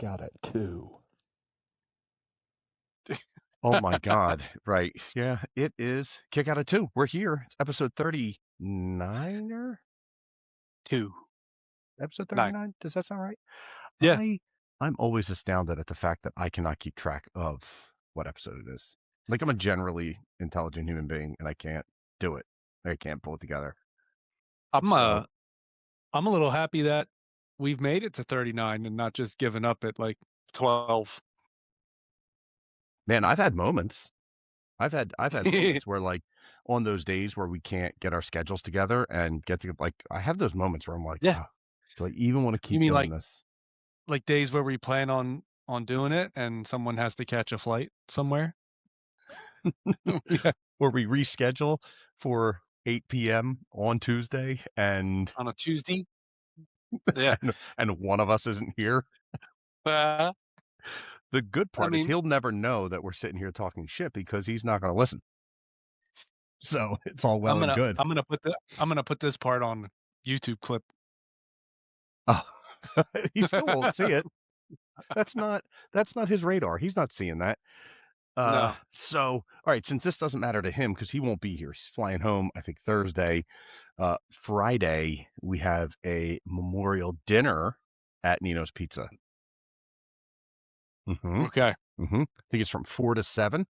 kick out at 2. Oh my God. Right. Yeah, it is. Kick out of 2. We're here. It's episode 39er? 2. Episode 9. 39? Does that sound right? Yeah. I'm always astounded at the fact that I cannot keep track of what episode it is. Like, I'm a generally intelligent human being, and I can't do it. I can't pull it together. I'm So- a little happy that we've made it to 39 and not just given up at like 12. Man, I've had moments. I've had moments where, like, on those days where we can't get our schedules together and get to, like, I have those moments where I'm like, Yeah. "Oh, do I even want to keep mean doing like- this?" Like days where we plan on doing it and someone has to catch a flight somewhere. Yeah. Where we reschedule for 8 p.m. on Tuesday and On a Tuesday. Yeah. and one of us isn't here. The good part is he'll never know that we're sitting here talking shit because he's not going to listen. So it's all well and good. I'm gonna put this part on YouTube clip. Oh, he still won't see it. That's not his radar. He's not seeing that. No. So, all right, since this doesn't matter to him because he won't be here. He's flying home, I think, Thursday. Friday, we have a memorial dinner at Nino's Pizza. Mm-hmm. Okay. Mm-hmm. I think it's from 4 to 7.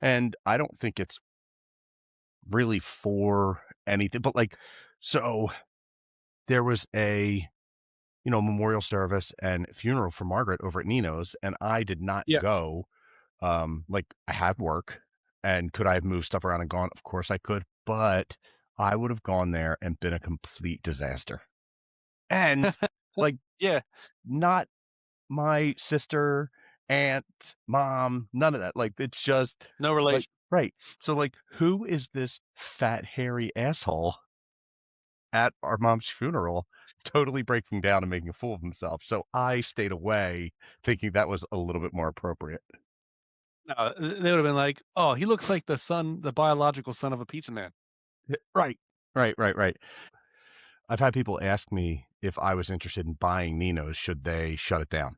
And I don't think it's really for anything. But, like, so there was a, memorial service and funeral for Margaret over at Nino's. And I did not go. Like, I had work. And could I have moved stuff around and gone? Of course I could. But I would have gone there and been a complete disaster. And, like, not my sister, aunt, mom, none of that. Like, it's just no relation. Like, right. So, like, who is this fat, hairy asshole at our mom's funeral totally breaking down and making a fool of himself? So I stayed away thinking that was a little bit more appropriate. No, they would have been like, oh, he looks like the biological son of a pizza man. Right. I've had people ask me if I was interested in buying Nino's, should they shut it down?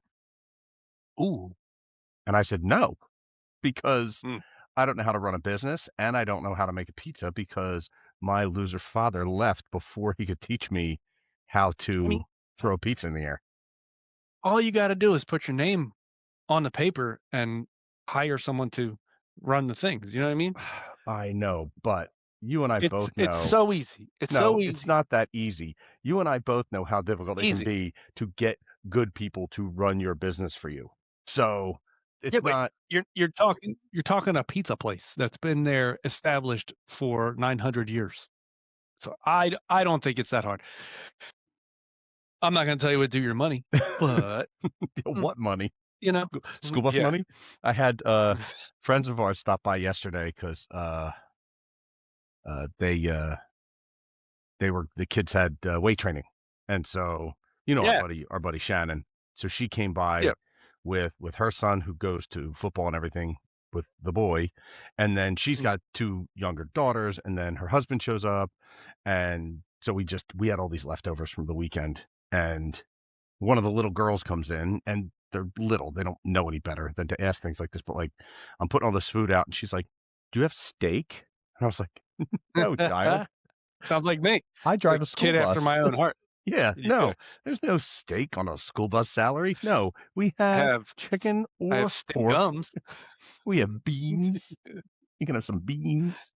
Ooh. And I said no, because I don't know how to run a business and I don't know how to make a pizza because my loser father left before he could teach me how to throw pizza in the air. All you got to do is put your name on the paper and hire someone to run the things. You know what I mean? I know, but you and I both know. It's so easy. It's not that easy. You and I both know how difficult it can be to get good people to run your business for you. So it's not. You're talking a pizza place that's been there established for 900 years. So I don't think it's that hard. I'm not going to tell you what to do your money, but what money? School bus money. I had friends of ours stop by yesterday because the kids had weight training, and so our buddy Shannon. So she came by with her son who goes to football and everything with the boy, and then she's got 2 younger daughters, and then her husband shows up, and so we had all these leftovers from the weekend, and one of the little girls comes in, and they're little, they don't know any better than to ask things like this, but, like, I'm putting all this food out, and she's like, "Do you have steak?" And I was like, "No, child." Sounds like me. I drive a school kid bus. after my own heart. No, there's no steak on a school bus salary. No, we have chicken or pork. Gums. We have beans. You can have some beans.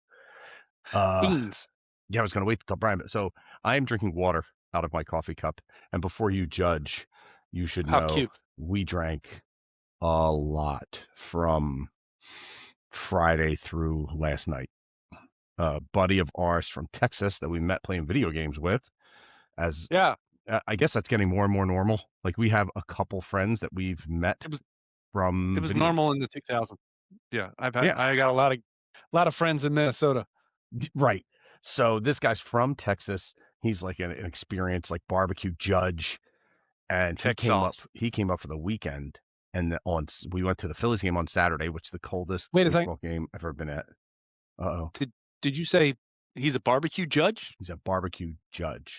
Beans. Yeah, I was going to wait till Brian. So I am drinking water out of my coffee cup. And before you judge, you should know we drank a lot from Friday through last night. A buddy of ours from Texas that we met playing video games with. I guess that's getting more and more normal. Like, we have a couple friends that we've met from. It was normal in the 2000s. Yeah, I got a lot of friends in Minnesota. Right. So this guy's from Texas. He's like an experienced like barbecue judge, and he came up for the weekend. And we went to the Phillies game on Saturday, which is the coldest baseball game I've ever been at. Uh-oh. Did you say he's a barbecue judge? He's a barbecue judge.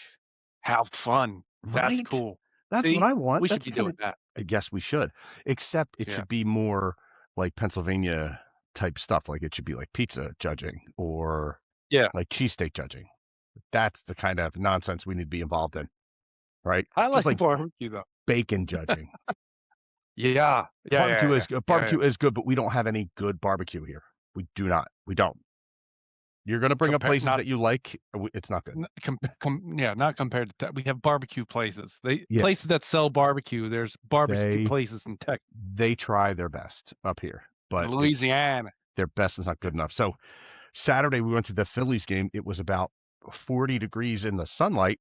How fun. Right? That's cool. That's what See, I want. we should That's be kind doing of that. I guess we should, except it Yeah. should be more like Pennsylvania type stuff. Like it should be like pizza judging or Yeah. like cheesesteak judging. That's the kind of nonsense we need to be involved in, right? I Just like like barbecue, though. bacon judging. Yeah. Yeah, yeah, yeah. Yeah, yeah. Barbecue is good, but we don't have any good barbecue here. We do not. We don't. You're gonna bring up Compare places not that you like. It's not good. n com yeah, not compared to we have barbecue places. They Yeah, places that sell barbecue, there's barbecue they places in Texas they try their best up here, and but it's Louisiana. their best is not good enough. So Saturday we went to the Phillies game. It was about 40 degrees in the sunlight.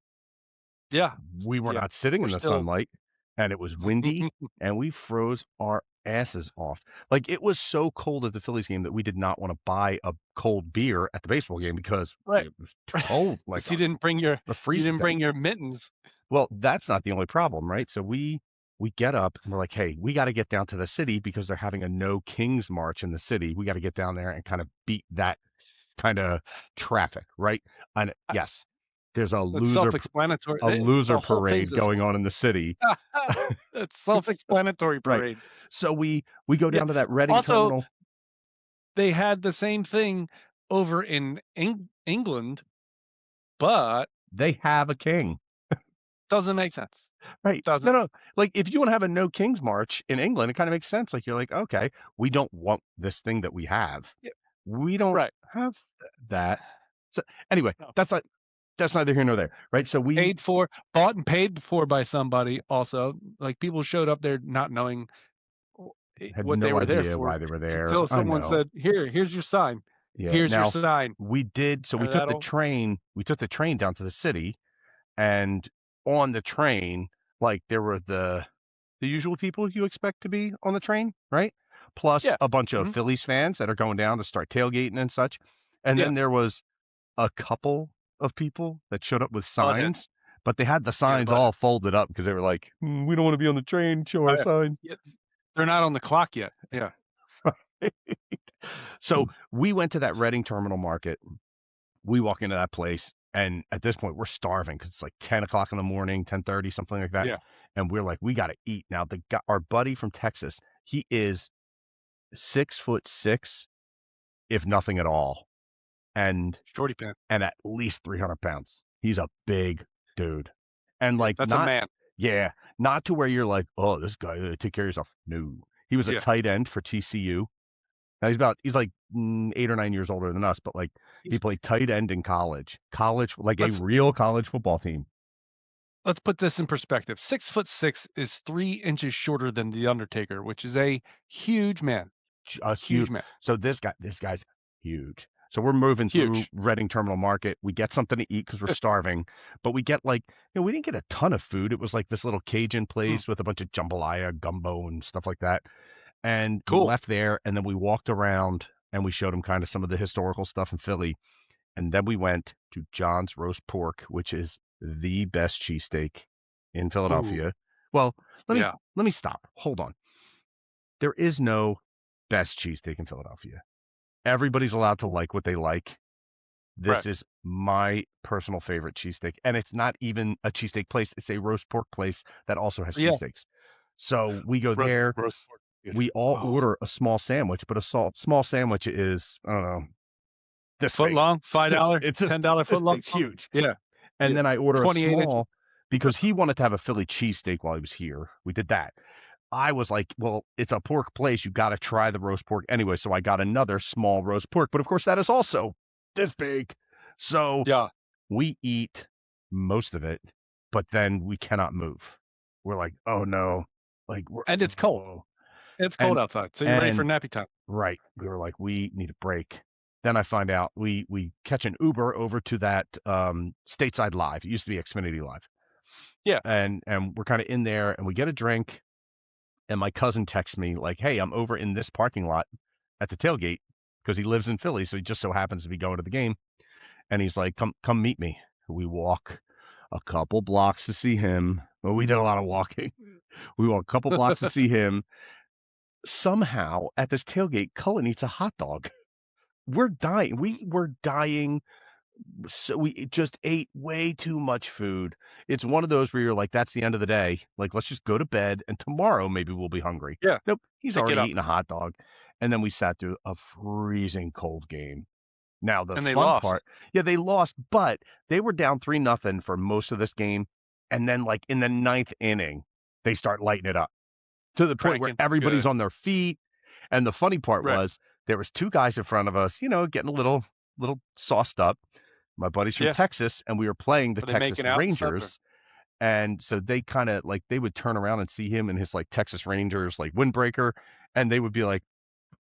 Yeah. We were Yeah. not sitting We're in the still sunlight, and it was windy, and we froze our asses off. Like it was so cold at the Phillies game that we did not want to buy a cold beer at the baseball game because right. it was too cold, like 'Cause a you freezing didn't temp. bring your mittens. Well, that's not the only problem, right? So we get up and we're like, hey, we got to get down to the city because they're having a no kings march in the city. We got to get down there and kind of beat that kind of traffic, right? And I yes, there's That's self-explanatory. a loser The whole parade thing's a going on in the city. it's self-explanatory Right. parade. So we go Yeah. down to that Reading Also, terminal. they had the same thing over in England, but They have a king. doesn't make sense. Right. No, Doesn't. no. Like if you want to have a no kings march in England, it kind of makes sense. Like you're like, okay, we don't want this thing that we have. Yeah, We don't right. have that. So anyway, No. that's neither here nor there, right? So we Paid for, bought and paid for by somebody also. Like, people showed up there not knowing had what they no were there idea for why they were there. until I someone know. said, "Here's your sign. Yeah. Here's your Now sign." we And took the that'll train, down to the city, and on the train, like there were the usual people you expect to be on the train, right? Plus Yeah. a bunch of Mhm. Phillies fans that are going down to start tailgating and such. And Yeah. then there was a couple of people that showed up with Buttheads. signs, but they had the Yeah, the signs all buttheads. folded up because they were like, we don't want to be on the train, show Oh, our yeah. signs. Yeah. They're not on the clock yet. Yeah. So we went to that Reading Terminal Market. We walk into that place, and at this point, we're starving because it's like 10 o'clock in the morning, 10:30, something like that. Yeah. And we're like, we got to eat. Now, our buddy from Texas, he is 6'6", if nothing at all, and Shorty pants. at least 300 pounds. He's a big dude, and Yeah, like that's a not man. yeah, not to where you're like, oh, this guy take care of yourself. No, he was a Yeah. tight end for TCU. Now he's like 8 or 9 years older than us, but like he He's played tight end in college, like a let's real college football team. let's put this in perspective. 6'6" is 3 inches shorter than the Undertaker, which is a huge man. A Huge huge. man. So this guy's huge. So we're moving through Huge. Reading Terminal Market. We get something to eat because we're starving, but we get like, we didn't get a ton of food. It was like this little Cajun Hmm. place with a bunch of jambalaya, gumbo, and stuff like that. And we Cool. left there, and then we walked around and we showed him kind of some of the historical stuff in Philly. And then we went to John's Roast Pork, which is the best cheesesteak in Ooh. Philadelphia. Well, Yeah. let me stop. Hold on. There is no best cheesesteak in Philadelphia. Everybody's allowed to like what they like. This Right. is my personal favorite cheesesteak. And it's not even a cheesesteak place. It's a roast pork place that also has Yeah. cheesesteaks. So we go Roast there. roast pork. We Beautiful. all Oh. order a small sandwich, but small sandwich is, I don't know, this Foot big. long, $5, It's just $10 this foot long. big's huge. Yeah. And Yeah. then I order a 28 inches. small because he wanted to have a Philly cheesesteak while he was here. We did that. I was like, well, it's a pork place. You got to try the roast pork anyway. So I got another small roast pork. But of course, that is also this big. So Yeah. we eat most of it, but then we cannot move. We're like, oh no. Like, And it's cold. oh. It's cold And, outside, so you're ready for nappy time. right. We were like, we need a break. Then I find out we catch an Uber over to that Stateside Live. It used to be Xfinity Live. Yeah. And we're kind of in there and we get a drink. And my cousin texts me like, hey, I'm over in this parking lot at the tailgate because he lives in Philly. So he just so happens to be going to the game. And he's like, come meet me. We walk a couple blocks to see him. Well, we did a lot of walking. We walk a couple blocks to see him. Somehow at this tailgate, Cullen eats a hot dog. We're dying. We were dying So we just ate way too much food. It's one of those where you're like, "That's the end of the day. Like, let's just go to bed, and tomorrow maybe we'll be hungry." Yeah, Nope, he's pick it already up. eaten a hot dog, and then we sat through a freezing cold game. Now the And they fun part, lost. yeah, they lost, but they were down 3-0 for most of this game, and then, like, in the ninth inning, they start lighting it up to the point where Cranking. everybody's Good. on their feet, and the funny part Right. was there was 2 guys in front of us, getting a little sauced up. My buddies from Yeah. Texas, and we were playing the Are they Texas making out and stuff, or Rangers, and so they kinda, like, they would turn around and see him in his, like, Texas Rangers, like, windbreaker, and they would be like,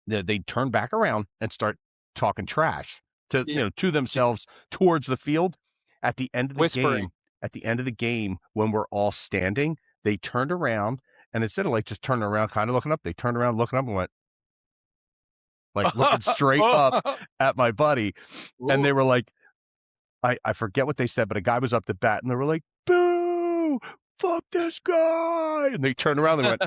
they'd turn back around and start talking trash yeah, to j themselves towards the field. At the end of the whispering. game when we're all standing, they turned around, and instead of, like, just turning around, kinda looking up, they turned around, looking up, and went, like, looking straight up at my buddy, and Ooh. they were like, I forget what they said, but a guy was up to bat, and they were like, "Boo! Fuck this guy!" And they turned around, and went,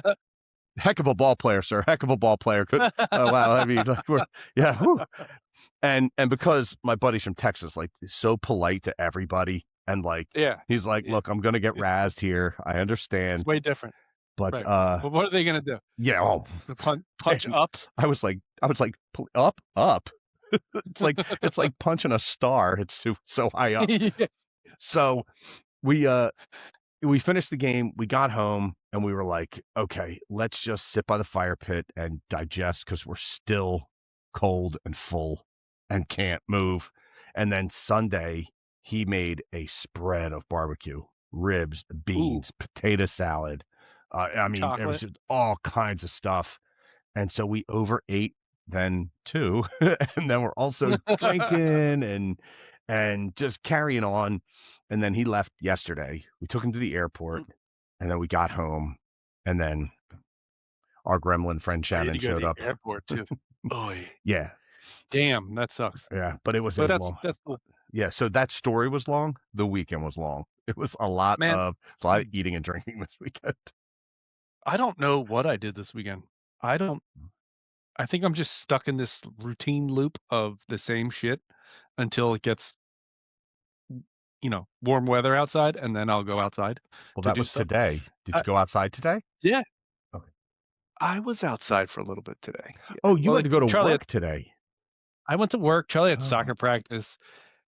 "Heck of a ball player, sir. Heck of a ball player. Could oh, wow. I mean, like, we're yeah, whew." And because my buddy's from Texas, like, is so polite to everybody, and, like, Yeah. he's like, Yeah. "Look, I'm gonna get It's razzed here. I it's understand." way different. But, Right. Well, what are they gonna do? yeah, oh, The punch man, up? I was like, "P up? Up?" It's like punching a star. It's so high up. Yeah. So, we finished the game, we got home, and we were like, "Okay, let's just sit by the fire pit and digest because 'cause we're still cold and full and can't move." And then Sunday, he made a spread of barbecue, ribs, Ooh, beans, potato salad. I mean, there was chocolate. just all kinds of stuff, and so we overate then too, and then we're also drinking and just carrying on, and then he left yesterday. We took him to the airport, Mm, and then we got home, and then our gremlin friend I had Shannon to go to showed the up. airport too. Oy. Yeah, Damn, that sucks. yeah, but it But was that's long. that's cool. Yeah, so that story was long, the weekend was long. It was Man, a lot of eating and drinking this weekend. I don't know what I did this weekend. I don't I think I'm just stuck in this routine loop of the same shit until it gets, warm weather outside, and then I'll go outside Well, to that do was stuff. today. Did I you go outside today? Yeah, Okay. I was outside for a little bit today. Yeah. Oh, you Well, had to go to Charlie had work today. I went to work, Charlie had Oh, soccer practice.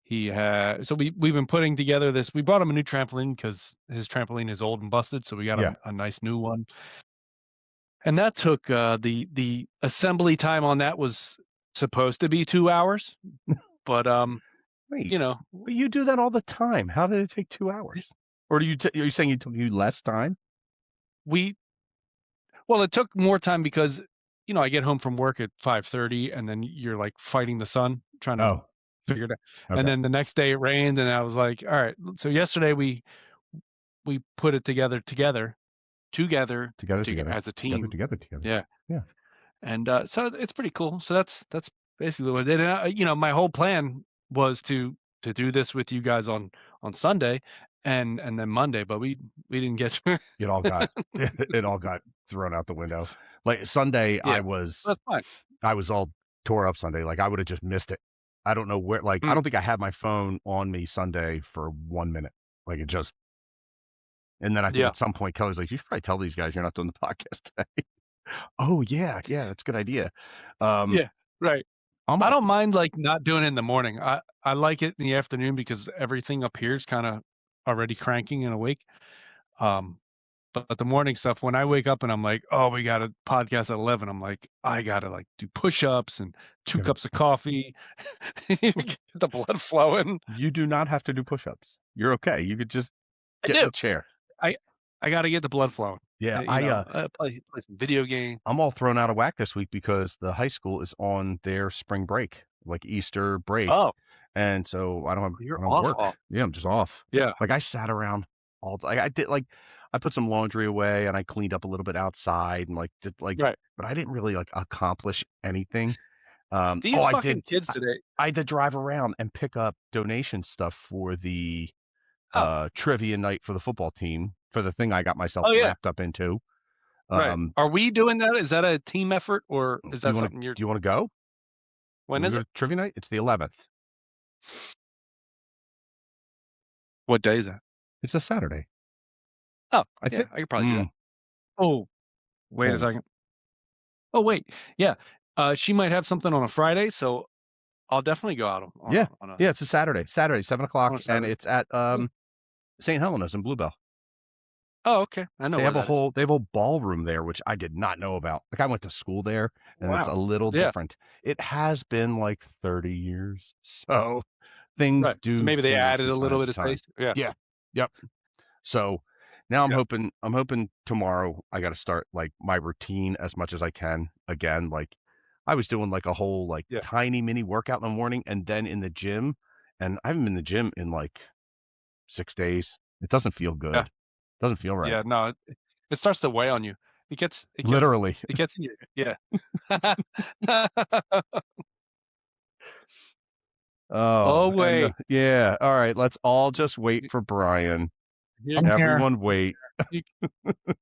He had so we've been putting together this we bought him a new trampoline because his trampoline is old and busted, so we got yeah. a nice new one. And that took, the assembly time on that was supposed to be 2 hours, but, Wait, you know, but you do that all the time. How did it take 2 hours? Or are you saying it took you less time? we well, it took more time because, I get home from work at 5:30 and then you're, like, fighting the sun, trying to Oh, figure it out. And okay. then the next day it rained and I was like, "All right." So yesterday we put it together Together, to together, as a together, team. together, together. Yeah. Yeah. And, so it's pretty cool. So that's basically what I did. And, my whole plan was to do this with you guys on Sunday and then Monday, but we didn't get It all got it all got thrown out the window. Like Sunday, yeah, that's fine. I was all tore up Sunday. Like I would have just missed it. I don't know where. Like I Mm, don't think I had my phone on me Sunday for 1 minute. Like it just. And then I think yeah, at some point Kelly's like, "You should probably tell these guys you're not doing the podcast today." Oh yeah, yeah, that's a good idea. Um, yeah, right. I'm I all don't mind, like, not doing it in the morning. I like it in the afternoon because everything up here is kinda already cranking and awake. Um, but the morning stuff, when I wake up and I'm like, "Oh, we got a podcast at 11," I'm like, "I gotta, like, do push-ups and 2 good. cups of coffee, get the blood flowing." You do not have to do push-ups. You're okay. You could just I get in do. the chair. I I gotta get the blood flowing. Yeah, Play some video game. I'm all thrown out of whack this week because the high school is on their spring break, like Easter break, Oh, and so you're I don't off, work. off. Yeah, I'm just off. Yeah. Like I sat around I did like I put some laundry away and I cleaned up a little bit outside and like did like Right. but I didn't really like accomplish anything. These I fucking did kids today. I had to drive around and pick up donation stuff for the Oh, trivia night for the football team for the thing I got myself oh, yeah. wrapped up into. Right. Um, Are we doing that? Is that a team effort, or is you that wanna something you're do you wanna go? You when wanna is go it? to trivia night? It's the 11th. What day is that? It's a Saturday. Oh, I yeah, think. I could probably do that. Oh, wait a Hold. second. Oh, wait, yeah, she might have something on a Friday, so I'll definitely go out on Yeah, a on a yeah. It's a Saturday. Saturday, 7 o'clock, on a and Saturday. it's at Cool. St. Helena's in Bluebell. Oh, okay, I know They where have a that is. whole they have a ballroom there, which I did not know about. Like I went to school there, and it's Wow. a little Yeah, different. It has been like 30 years, so things right. So do maybe they change added from a time little bit to of time. space. Yeah, Yeah. Yep. So now yeah, I'm hoping tomorrow I got to start like my routine as much as I can again. Like I was doing like a whole like yeah, tiny mini workout in the morning and then in the gym, and I haven't been in the gym in like 6 days. It doesn't feel yeah, good. Doesn't feel right. yeah, no, it starts to weigh on you. It gets Literally. it gets in your yeah. Oh, Oh, and wait. yeah. All right. Let's all just wait Y for Brian. Here I'm here. Everyone wait. you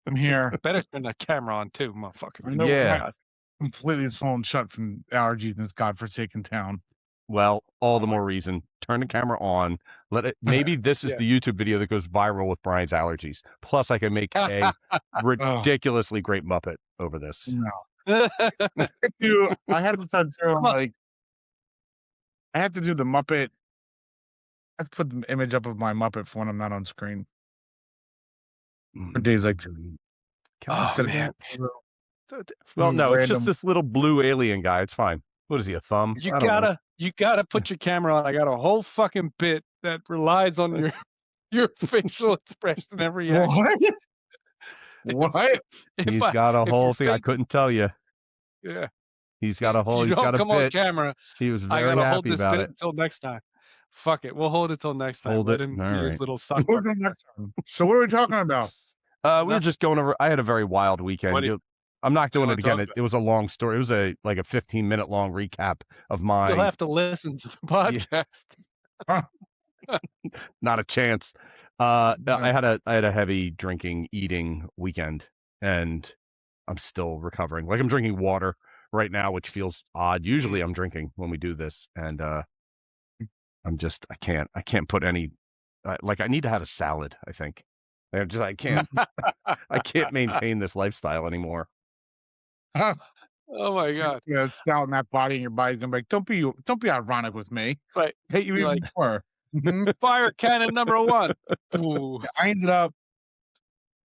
I'm here. better turn the camera on too, motherfucker. I know Oh my Yeah. god. completely is phone shut from allergies in this godforsaken town. Well, all Oh the my more reason. Turn the camera on. Let it. Maybe this is yeah. the YouTube video that goes viral with Brian's allergies. Plus, I can make a Oh ridiculously great Muppet over this. no. I had to start doing Come on. like I have to do the Muppet. I have to put the image up of my Muppet for when I'm not on screen for days like today. Can I Oh, Instead of see man. it? Well, some no, it's just random this little blue alien guy. It's fine. What is he, a thumb? You I don't know. gotta put your camera on. I got a whole fucking bit that relies on your facial expression and reaction. what? What? If He's I got a if whole your thing. I face couldn't tell you. yeah, He's got a if whole. you He's don't got a come on bit. camera, He was I very gotta hold happy this about bit it. until next time. Fuck it, we'll hold it till next time. Hold Let it. him All be his right. little We're sucker. doing next time. So what are we talking about? We were Nothing. just going over. I had a very wild What weekend. do I'm not you doing it wanna again. talk It about? was a long story. It was a 15-minute long recap of You'll my. have to listen to the Yeah, podcast. Huh? not a chance. No. I had a heavy drinking, eating weekend, and I'm still recovering. Like I'm drinking water right now, which feels odd. Mm. Usually I'm drinking when we do this, and I can't put any. Like I need to have a salad. I think. I can't I can't maintain this lifestyle anymore. Oh my god. Yeah, stout in that body in your body's gonna be like, don't be ironic with me. Right. Hate you Be like, even more. Mhm. "Fire cannon number 1." Ooh. I ended up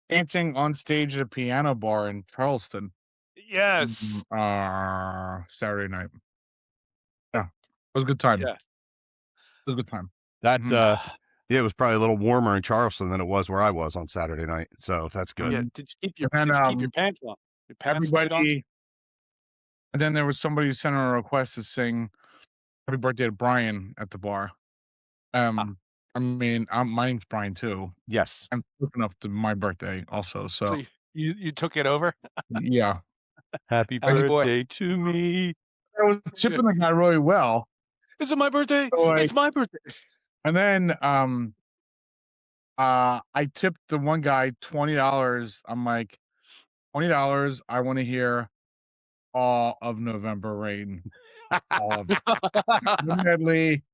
dancing on stage at a piano bar in Charleston, Yes. Saturday night. Yeah, it was a good time. Yes. It was a good time. That Mhm, yeah, it was probably a little warmer in Charleston than it was where I was on Saturday night, so that's good. Yeah, mhm. And then, did you keep your pants on? Your pants stayed on? everybody and then there was somebody who sent in a request to sing happy birthday to Brian at the bar. Ah, Um, I mean, my name's Brian too. Yes. I'm close enough to my birthday also, so so you took it over? yeah. Happy I Atta just boy. birthday to me. I was Yeah. tipping the guy really well. "Is it my birthday? So, like It's my birthday." and then, I tipped the one guy $20. I'm like, $20, I wanna hear all of November Rain, all of it. The medley,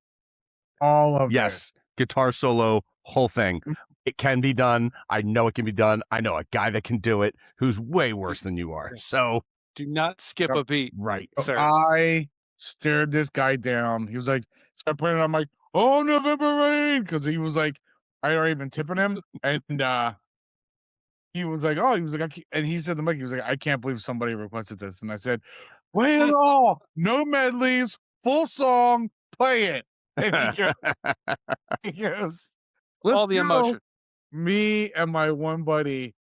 all of it. Yes, guitar solo, whole thing. Mm, It can be done. I know it can be done. I know a guy that can do it who's way Do worse than you are. yeah. So, Do not skip yep. a beat, right. So sir. I stared this guy down. He was like started playing it, I'm like, "Oh, November Rain," because he was like I had already been tipping him, and, he was like, "Oh," he was like, "I can't," and he said to Mike, he was like, "I can't believe somebody requested this," and I said, "Play it all, no medleys, full song, play it." And he goes, "Let's All the go." emotion. Me and my one buddy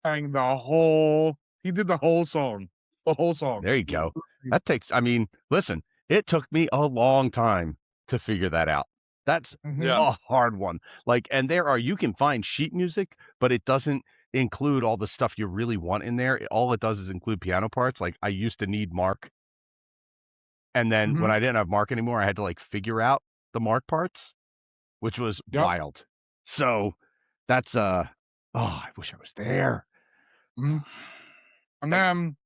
sang the whole he did the whole song. There you go. That takes, I mean, listen, it took me a long time to figure that out. That's Yeah. Mhm. a hard one. Like, and you can find sheet music, but it doesn't include all the stuff you really want in there. All it does is include piano parts. Like, I used to need Mark. And then when Mhm. I didn't have Mark anymore, I had to like figure out the Mark parts, which was Yep. wild. So that's, oh, I wish I was there. Mhm. And Thank then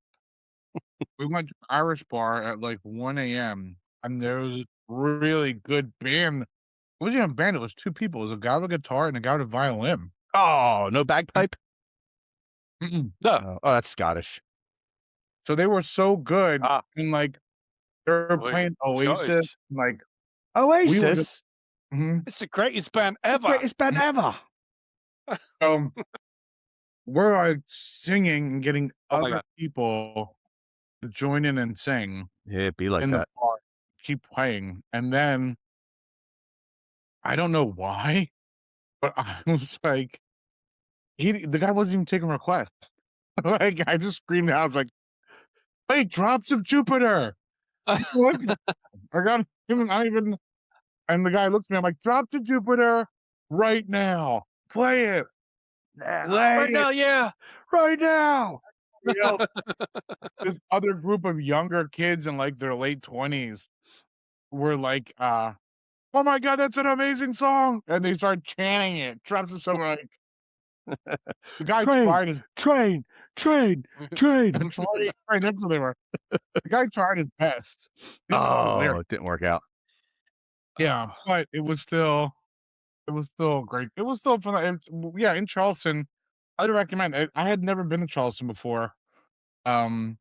we went to Irish bar at like 1 AM, and there was this really good band wasn't even a band, it was 2 people. It was a guy with a guitar and a guy with a violin. Oh, no bagpipe? Mm-mm. No. Oh, that's Scottish. So they were so good, Ah, and, like, they were wait. playing Choice. Oasis, like, we were just Oasis? mhm. It's the greatest band The ever. greatest band ever. Um, we're, like, singing and getting Oh my other God. people to join in and sing Yeah, it'd be like in the that. bar, keep playing, and then I don't know why, but I was like the guy wasn't even taking requests. Like, I just screamed out, I was like, "Play Drops of Jupiter!" What? I got even I even and the guy looks at me, I'm like, "Drops of Jupiter right now. Play it. Play Right it." now, yeah. Right now! You know, this other group of younger kids in, like, their late 20s were like, "Oh my god, that's an amazing song," and they started chanting it. Drops of Summer, like, the guy Train, tried his train, train, train. that's right, that's what they were. The guy tried his best. He didn't know the Oh, lyrics. it didn't work out. Yeah, but it was still great. It was still fun, and yeah, in Charleston, I'd recommend I had never been to Charleston before. Um,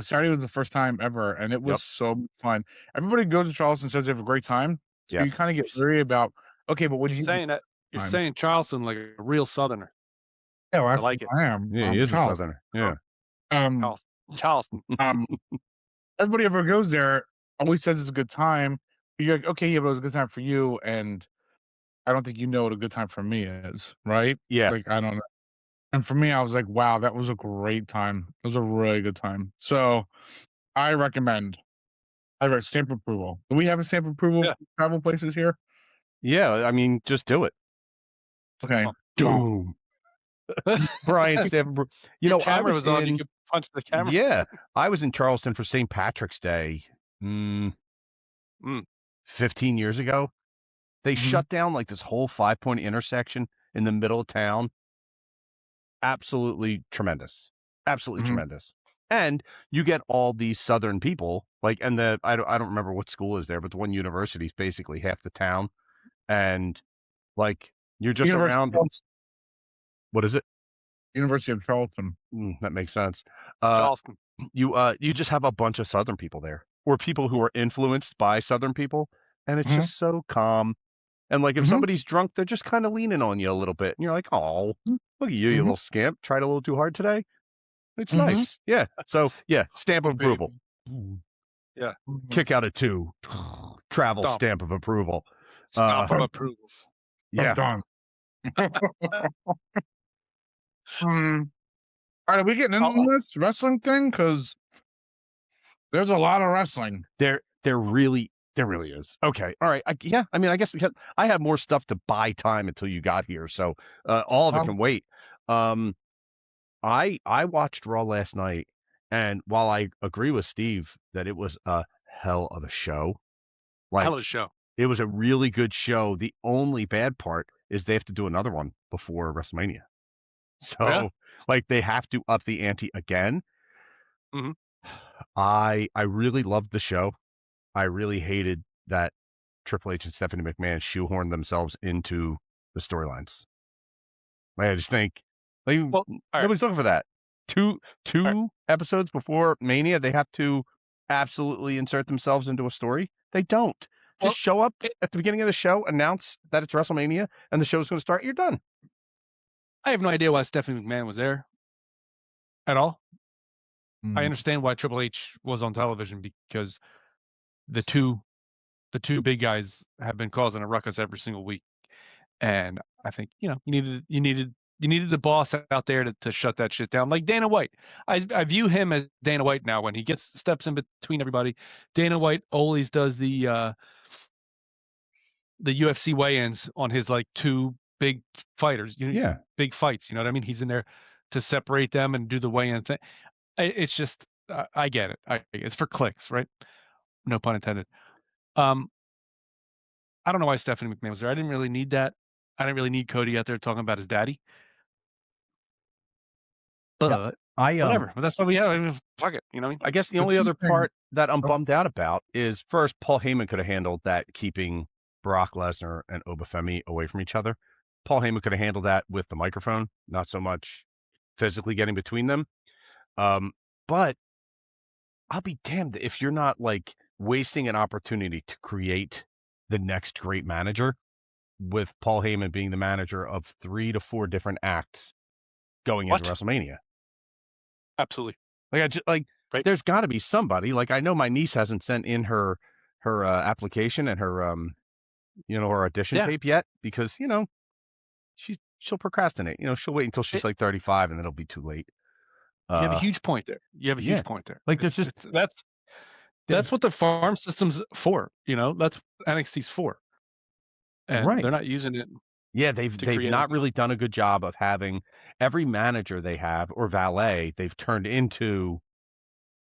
Saturday was the first time ever, and it was Yep. so fun. Everybody goes to Charleston, says they have a great time, so you Yes. kinda get leery about, "Okay, but what You're did you do saying that. You're time?" saying Charleston like a real Southerner. Yeah, well, I that's like it. what I am. Yeah, he I'm is a Charleston. Southerner. Yeah. Um, Charleston. Charleston. um, everybody ever goes there always says it's a good time. You're like, "Okay, yeah, but it was a good time for you," and I don't think you know what a good time for me is, right? Yeah. Like, I don't know. And for me, I was like, "Wow, that was a great time." It was a really good time. So, I recommend. I have stamp approval. Do we have a stamp approval Yeah. for travel places here? Yeah, I mean, just do it. Okay. Oh. Well, Doom. Brian Stanford. You Your know, I camera was was on. You in could punch the camera. yeah, I was in Charleston for St. Patrick's Day, mm, Mm. 15 years ago. They mhm, shut down, like, this whole five-point intersection in the middle of town. Absolutely tremendous. Absolutely mhm. tremendous. And you get all these Southern people, like, and I don't remember what school is there, but the one university is basically half the town, and, like, you're just University of around Charleston. what is it? University of Charleston. That makes sense. Uh, Charleston. you just have a bunch of Southern people there, or people who are influenced by Southern people, and it's Mhm, just so calm. And, like, if mhm, somebody's drunk, they're just kinda leaning on you a little bit, and you're like, "Oh, mhm, look at you, you mhm, little scamp. Tried a little too hard today?" It's mhm. nice. Yeah. So, yeah, stamp Oh, of baby. approval. Yeah. Mhm. Kick out a 2. Travel Stomp. stamp of approval. Stomp of Dun, approval. dun, Yeah. dun. Mm. Alright, are we getting Oh, into this wrestling thing? Because there's a lot of wrestling. There really is. Okay. All right. Yeah, I mean, I had more stuff to buy time until you got here, so, all of it Um, can wait. Um, I watched Raw last night, and while I agree with Steve that it was a hell of a show, hell like, of a show. it was a really good show. The only bad part is they have to do another one before WrestleMania. Oh, yeah? So, like, they have to up the ante again. Mhm. I really loved the show. I really hated that Triple H and Stephanie McMahon shoehorned themselves into the storylines. Like, I just think, like, Well, alright, nobody's looking for that. Two alright. two episodes before Mania, they have to absolutely insert themselves into a story. They don't. Well, Just show up it at the beginning of the show, announce that it's WrestleMania, and the show's gonna start, you're done. I have no idea why Stephanie McMahon was there at all. I mm, understand why Triple H was on television because the two the two big guys have been causing a ruckus every single week, and I think, you needed the boss out there to shut that shit down, like Dana White. I view him as Dana White now. When he steps in between everybody, Dana White always does the UFC weigh-ins on his, like, 2 big fighters, Yeah. big fights, you know what I mean? He's in there to separate them and do the weigh-in thing. It's just, I get it. It's for clicks, right? No pun intended. Um, I don't know why Stephanie McMahon was there. I didn't really need that. I didn't really need Cody out there talking about his daddy, Yeah. but I, whatever. But that's what we have. I mean, fuck it, you know what I mean? I guess the the only key other thing part that I'm oh, bummed out about is, first, Paul Heyman could have handled that keeping Brock Lesnar and Obafemi away from each other. Paul Heyman could have handled that with the microphone, not so much physically getting between them. But I'll be damned if you're not like wasting an opportunity to create the next great manager with Paul Heyman being the manager of 3 to 4 different acts going into What? WrestleMania. Absolutely. Like I just like Right. there's got to be somebody. Like I know my niece hasn't sent in her application and her her audition Yeah. tape yet because she'll procrastinate. She'll wait until she's like 35 and then it'll be too late. You have a huge point there. You have a Yeah. huge point there. Like there's just That's what the farm system's for. That's what NXT's for. And right. they're not using it. Yeah, they've create not really done a good job of having every manager they have or valet they've turned into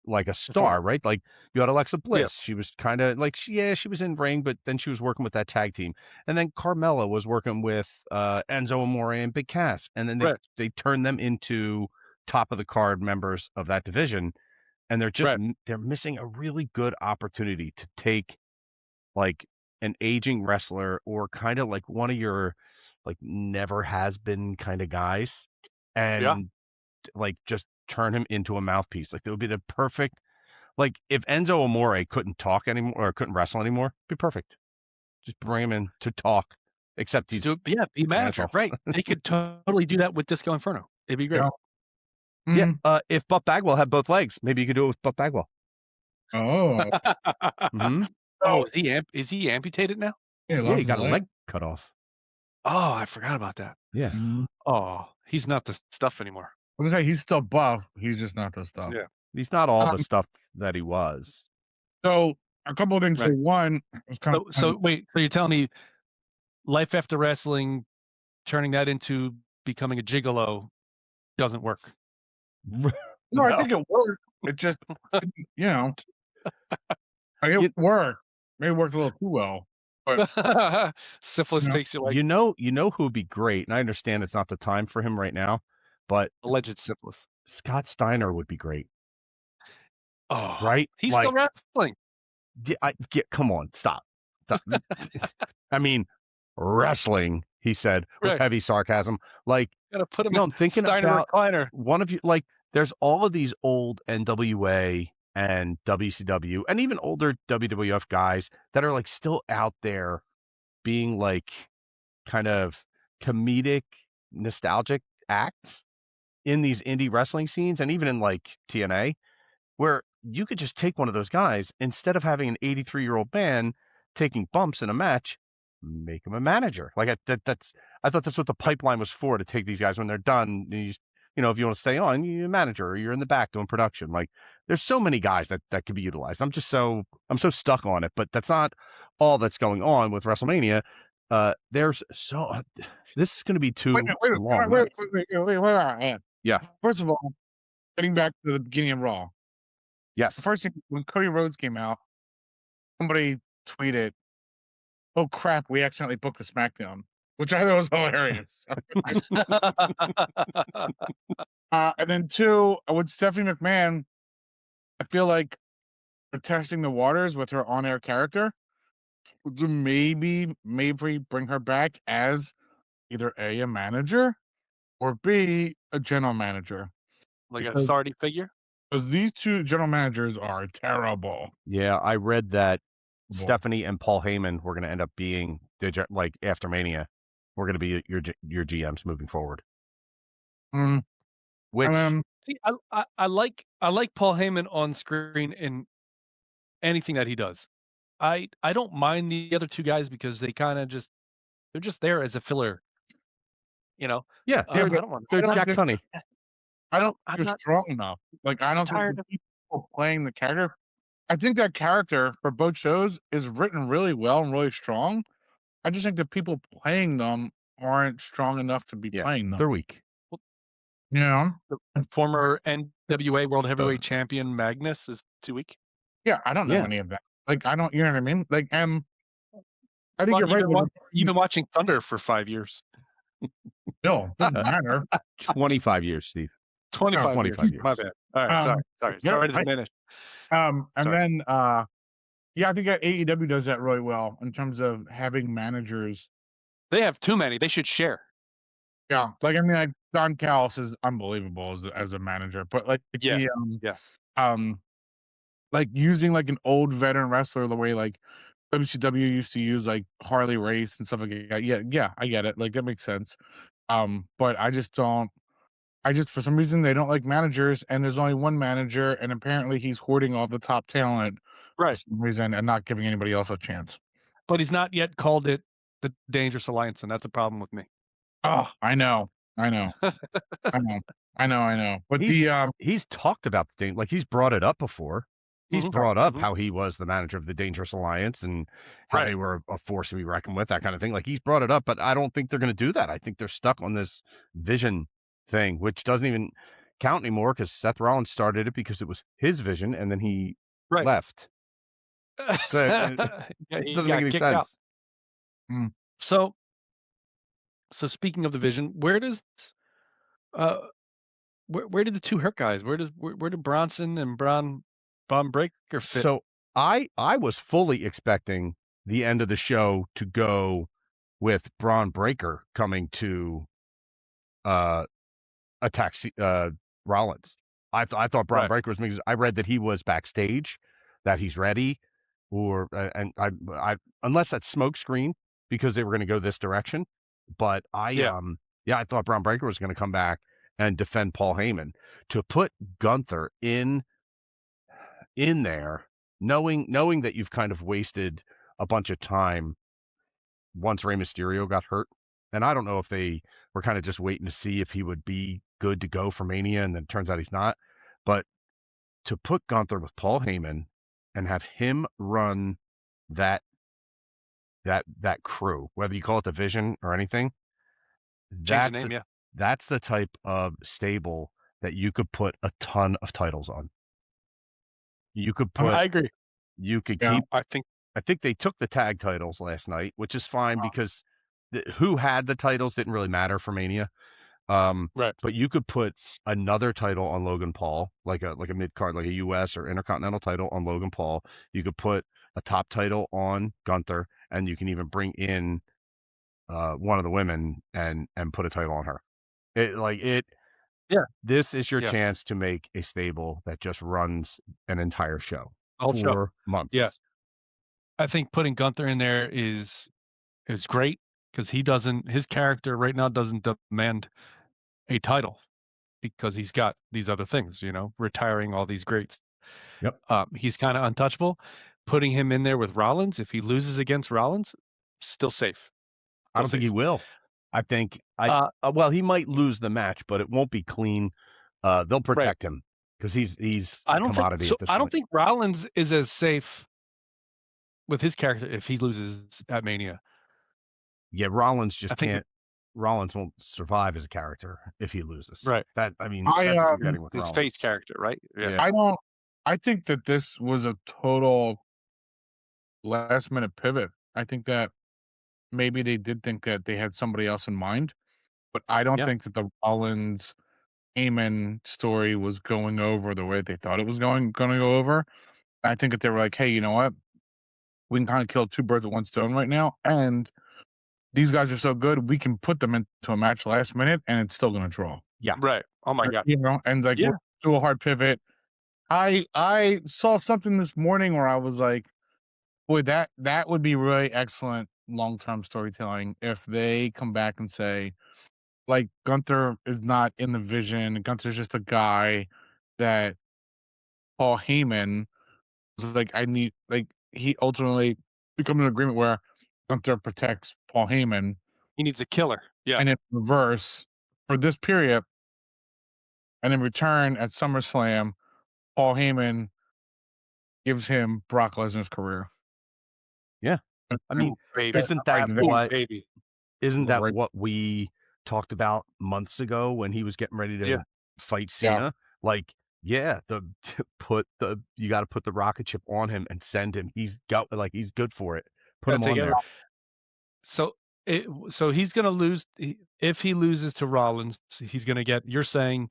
like a star, right? Like you had Alexa Bliss. She was kind of like she was in ring, but then she was working with that tag team. And then Carmella was working with Enzo Amore and Big Cass. And then Right. they turned them into top of the card members of that division. And they're missing a really good opportunity to take like an aging wrestler or kind of like one of your like never has been kind of guys and like just turn him into a mouthpiece. Like it would be the perfect like if Enzo Amore couldn't talk anymore or couldn't wrestle anymore, it'd be perfect. Just bring him in to talk. Except he's be manager, right? They could totally do that with Disco Inferno. It'd be great. Yeah. If Buff Bagwell had both legs, maybe you could do it with Buff Bagwell. Oh. Oh, is he amputated now? Yeah, he got a leg cut off. Oh, I forgot about that. Yeah. Oh, he's not the stuff anymore. I was gonna say he's still buff. He's just not the stuff. Yeah. He's not all the stuff that he was. So a couple of things. Right. So one was kind of So wait, so you're telling me life after wrestling, turning that into becoming a gigolo doesn't work? No, I think it worked. It just like it worked. Maybe it worked a little too well. But Syphilis takes you like you know who would be great, and I understand it's not the time for him right now, but alleged syphilis. Scott Steiner would be great. Oh, right? He's still wrestling. Come on, stop. I mean, wrestling, he said with heavy sarcasm. Like, gotta put him I'm thinking Steiner about recliner. One of you, like, there's all of these old NWA and WCW and even older WWF guys that are like still out there being like kind of comedic, nostalgic acts in these indie wrestling scenes and even in like TNA, where you could just take one of those guys instead of having an 83-year-old man taking bumps in a match, make him a manager. Like I thought that's what the pipeline was for, to take these guys when they're done. If you want to stay on, you're a manager or you're in the back doing production. Like there's so many guys that could be utilized. I'm so stuck on it, but that's not all that's going on with WrestleMania. This is going to be too long. Wait. Yeah. First of all, getting back to the beginning of Raw. Yes. The first thing, when Cody Rhodes came out, somebody tweeted, "Oh crap, we accidentally booked the SmackDown," which I thought was hilarious. And then two, with Stephanie McMahon, I feel like we're testing the waters with her on-air character. Maybe bring her back as either A, a manager, or B, a general manager. Like an authority figure? Because these two general managers are terrible. Yeah, I read that Stephanie and Paul Heyman were going to end up being like after Mania. We're going to be your GMs moving forward. Which see, I like Paul Heyman on screen in anything that he does. I don't mind the other two guys because they kind of they're just there as a filler. Yeah, they're Jack Tunney. I don't think they're strong enough. Like I don't think the people playing the character. I think that character for both shows is written really well and really strong. I just think the people playing them aren't strong enough to be playing them. They're weak. The former NWA World Heavyweight Champion Magnus is too weak. Yeah, I don't know any of that. Like I don't, you know what I mean? Like I think you're right. You've been watching Thunder for 5 years. Still, doesn't matter. 25 years, Steve. 25 years. My bad. All right, sorry to diminish. And then Yeah, I think that AEW does that really well in terms of having managers. They have too many. They should share. Yeah, like, I mean, like, Don Callis is unbelievable as a manager, but, like, Yeah. Yeah. um, like, using, like, an old veteran wrestler the way, like, WCW used to use, like, Harley Race and stuff like that. Yeah, yeah, I get it, like, that makes sense. But I just for some reason, they don't like managers, and there's only one manager, and apparently he's hoarding all the top talent for Right. some reason and not giving anybody else a chance. But he's not yet called it the Dangerous Alliance, and that's a problem with me. Oh, I know, I know, I know, I know. But He's he's talked about the thing, like, he's brought it up before. He's Mhm. brought up Mhm. how he was the manager of the Dangerous Alliance and how Right. they were a force to be reckoned with, that kind of thing. Like, he's brought it up, but I don't think they're gonna do that. I think they're stuck on this vision thing, which doesn't even count anymore because Seth Rollins started it because it was his vision, and then he Right. left. So, Yeah, it he doesn't make got any kicked out. sense. mm, So speaking of the vision, where does uh where did the two hurt guys? Where did Bronson and Braun Breaker fit? So, I was fully expecting the end of the show to go with Braun Breaker coming to, uh attack Rollins. I thought Braun Right. Breaker was because I read that he was backstage, that he's ready, or and I unless that's smokescreen because they were going to go this direction. But Yeah. yeah, I thought Braun Breaker was going to come back and defend Paul Heyman. To put Gunther in there, knowing that you've kind of wasted a bunch of time once Rey Mysterio got hurt. And I don't know if they were kind of just waiting to see if he would be good to go for Mania, and then it turns out he's not. But to put Gunther with Paul Heyman and have him run that that crew, whether you call it the Vision or anything, Change the that's name, the yeah. that's the type of stable that you could put a ton of titles on. You could put I agree. you could yeah, keep I think I think they took the tag titles last night, which is fine because who had the titles didn't really matter for Mania. right. But you could put another title on Logan Paul, like a mid card, like a US or Intercontinental title on Logan Paul. You could put a top title on Gunther, and you can even bring in one of the women and put a title on her. It. Yeah. This is your Yeah. chance to make a stable that just runs an entire show The whole show. for Yeah. months. I think putting Gunther in there is great because his character right now doesn't demand a title because he's got these other things, retiring all these greats. Yep. He's kind of untouchable. Putting him in there with Rollins, if he loses against Rollins, still safe. I Still don't think he safe. will. I think Uh, well, he might lose the match, but it won't be clean. They'll right. protect him because he's a commodity at this I don't point. think Rollins is as safe with his character if he loses at Mania. Yeah, Rollins just I think can't. Rollins won't survive as a character if he loses. right. I mean, I that's what you're getting with His face Rollins. character, right? Yeah. Yeah. I don't. I think that this was a total last minute pivot. I think that maybe they did think that they had somebody else in mind, but I don't Yeah. think that the Rollins Heyman story was going over the way they thought it was going to go over. I think that they were like, hey, you know what? We can kind of kill two birds with one stone right now, and these guys are so good, we can put them into a match last minute, and it's still going to draw. Yeah. Right. Oh my God. You know, and like we'll Yeah. do a hard pivot. I saw something this morning where I was like, boy, that would be really excellent long term storytelling if they come back and say, like, Gunther is not in the vision. Gunther's just a guy that Paul Heyman was like, I need, like, he ultimately become an agreement where Gunther protects Paul Heyman, He needs a killer. Yeah. and in reverse for this period, and in return at SummerSlam, Paul Heyman gives him Brock Lesnar's career. Yeah. I mean, Ooh, baby. isn't Like that Ooh, that, what baby. isn't that right? what we talked about months ago when he was getting ready to Yeah. fight Yeah, Cena? Like, yeah, the you got to put the rocket ship on him and send him. He's good for it. Put him That's on it. there. So he's gonna lose if he loses to Rollins. He's gonna get. You're saying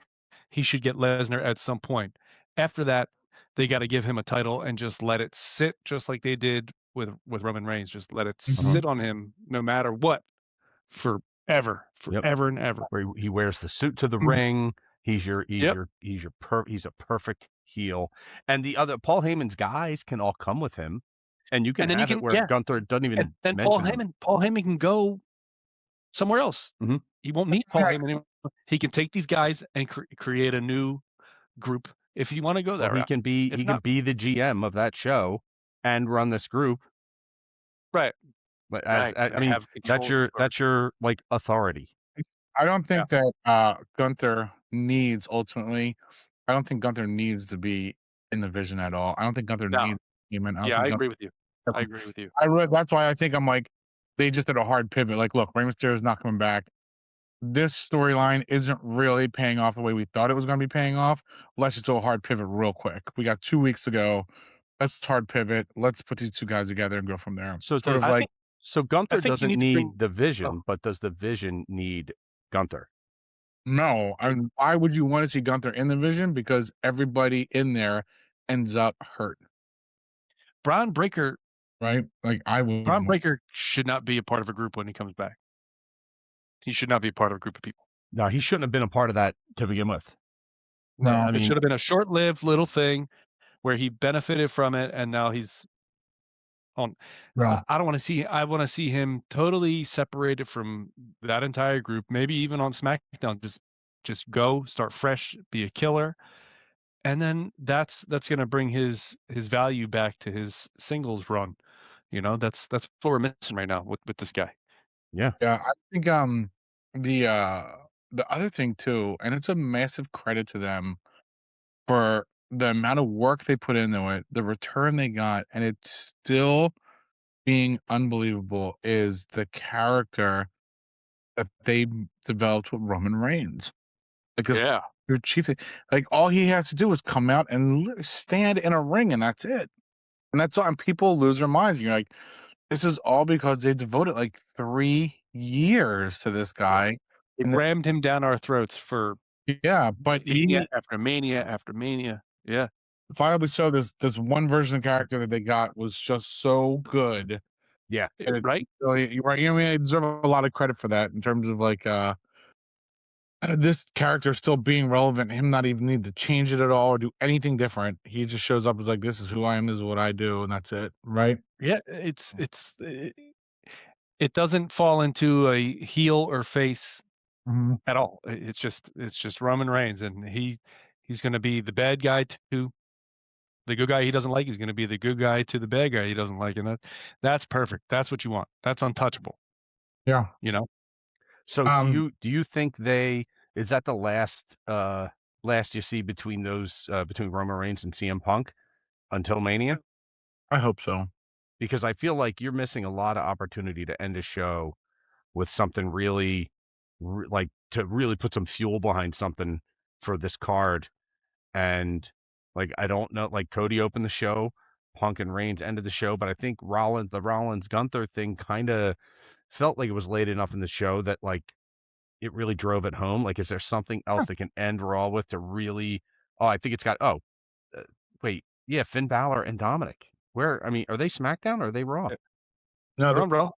he should get Lesnar at some point. After that, they got to give him a title and just let it sit, just like they did with Roman Reigns. Just let it sit on him, no matter what, forever, Yep. forever and ever. Where he wears the suit to the Mhm. ring. He's Yep. he's a perfect heel. And the other Paul Heyman's guys can all come with him, and you can And then you have it can, where yeah. Gunther doesn't And even then mention him. Paul Heyman can go somewhere else. Mhm. He won't need Paul Heyman anymore. He can take these guys and create a new group if you want to go Well, that route. he If can not, be the GM of that show and run this group. right, But right, I and mean, have control. that's your like authority. I don't Yeah. think that Gunther needs ultimately. I don't think Gunther needs to be in the vision at all. I don't think Gunther No. needs Heyman. I don't Yeah, I think agree Gunther. with you. I agree with you. I really. That's why I think I'm like they just did a hard pivot. Like, look, Rey Mysterio is not coming back. This storyline isn't really paying off the way we thought it was going to be paying off. Let's just do a hard pivot real quick. We got 2 weeks to go. Let's hard pivot. Let's put these two guys together and go from there. So Sort of does I like think so I Gunther think you doesn't need to bring. need the Oh, vision, but does the vision need Gunther? no. I mean, why would you want to see Gunther in the vision? Because everybody in there ends up hurt, Braun Breaker right? Like I Braun wouldn't. Breaker should not be a part of a group when he comes back. He should not be a part of a group of people. No, he shouldn't have been a part of that to begin with. No, I No, it mean, should have been a short-lived little thing where he benefited from it, and now he's on. no. I don't want to see. I want to see him totally separated from that entire group. Maybe even on SmackDown, just go start fresh, be a killer, and then that's going to bring his value back to his singles run. You know, that's what we're missing right now with this guy. yeah. Yeah, I think the uh the other thing too, and it's a massive credit to them for the amount of work they put into it, the return they got, and it's still being unbelievable is the character that they developed with Roman Reigns. Because Yeah, your chief, like all he has to do is come out and stand in a ring, and that's it. And that's all. And people lose their minds. You're like, this is all because they devoted like 3 years to this yeah. guy. They And rammed him down our throats for yeah, but mania he after mania after mania. Yeah, finally showed this one version of the character that they got was just so good. Yeah. And it right. really, you're right. You know, I mean, I deserve a lot of credit for that in terms of like this character still being relevant, him not even need to change it at all or do anything different. He just shows up as like, this is who I am, this is what I do, and that's it. Right. Yeah, it doesn't fall into a heel or face Mhm. at all. It's just Roman Reigns, and he's going to be the bad guy to the good guy he doesn't like. He's going to be the good guy to the bad guy he doesn't like, and that's perfect. That's what you want. That's untouchable. Yeah. You know. So Um, do you think is that the last you see between those between Roman Reigns and CM Punk until Mania? I hope so. Because I feel like you're missing a lot of opportunity to end a show with something really like to really put some fuel behind something for this card. And like I don't know, like Cody opened the show, Punk and Reigns ended the show, but I think the Rollins Gunther thing kind of felt like it was late enough in the show that like it really drove it home. Like, is there something else they can end Raw with to really? Oh, I think it's got. Oh, uh, wait, yeah, Finn Balor and Dominic. Where? I mean, are they SmackDown or are they Raw? Yeah. No, They're on, bro.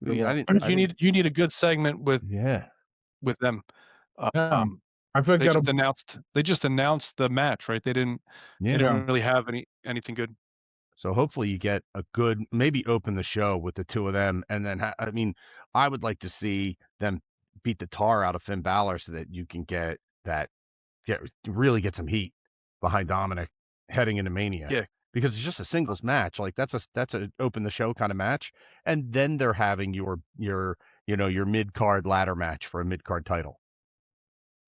the I didn't. You need a good segment Yeah, with them. yeah. Um, I feel like that'll they just announced the match, right? They yeah. yeah. didn't really have anything good. So hopefully you get a good, maybe open the show with the two of them, and then I mean, I would like to see them beat the tar out of Finn Balor so that you can really get some heat behind Dominic heading into Mania Yeah. because it's just a singles match. Like that's a open the show kind of match, and then they're having your mid card ladder match for a mid card title.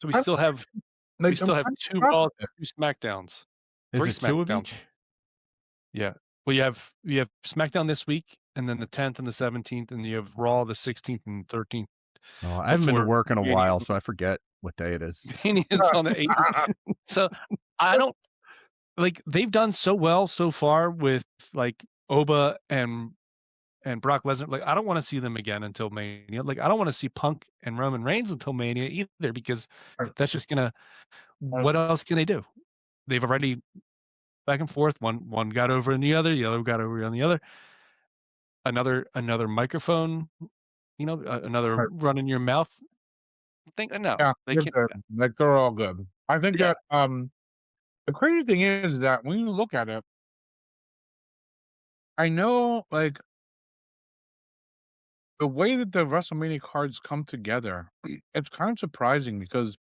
So I'm we like I'm still have kind of two shocked Raw, with it. 2 SmackDowns, Is 3 it two of SmackDowns. each? Yeah. Well, you have SmackDown this week, and then the 10th and the 17th, and you have Raw the 16th and 13th Oh, I haven't been to before work in a Mania's while, so I forget what day it is. Mania's on the 8th. So I don't like they've done so well so far with like Oba and Brock Lesnar. Like I don't want to see them again until Mania. Like I don't want to see Punk and Roman Reigns until Mania either because that's just gonna. What else can they do? They've already back and forth. One got over on the other got over on the other. Another microphone, another Right. run in your mouth. Think no, Yeah, they they're can't do good. that. Like, they're all good. I think Yeah, that, the crazy thing is that when you look at it, I know, like, the way that the WrestleMania cards come together, it's kind of surprising because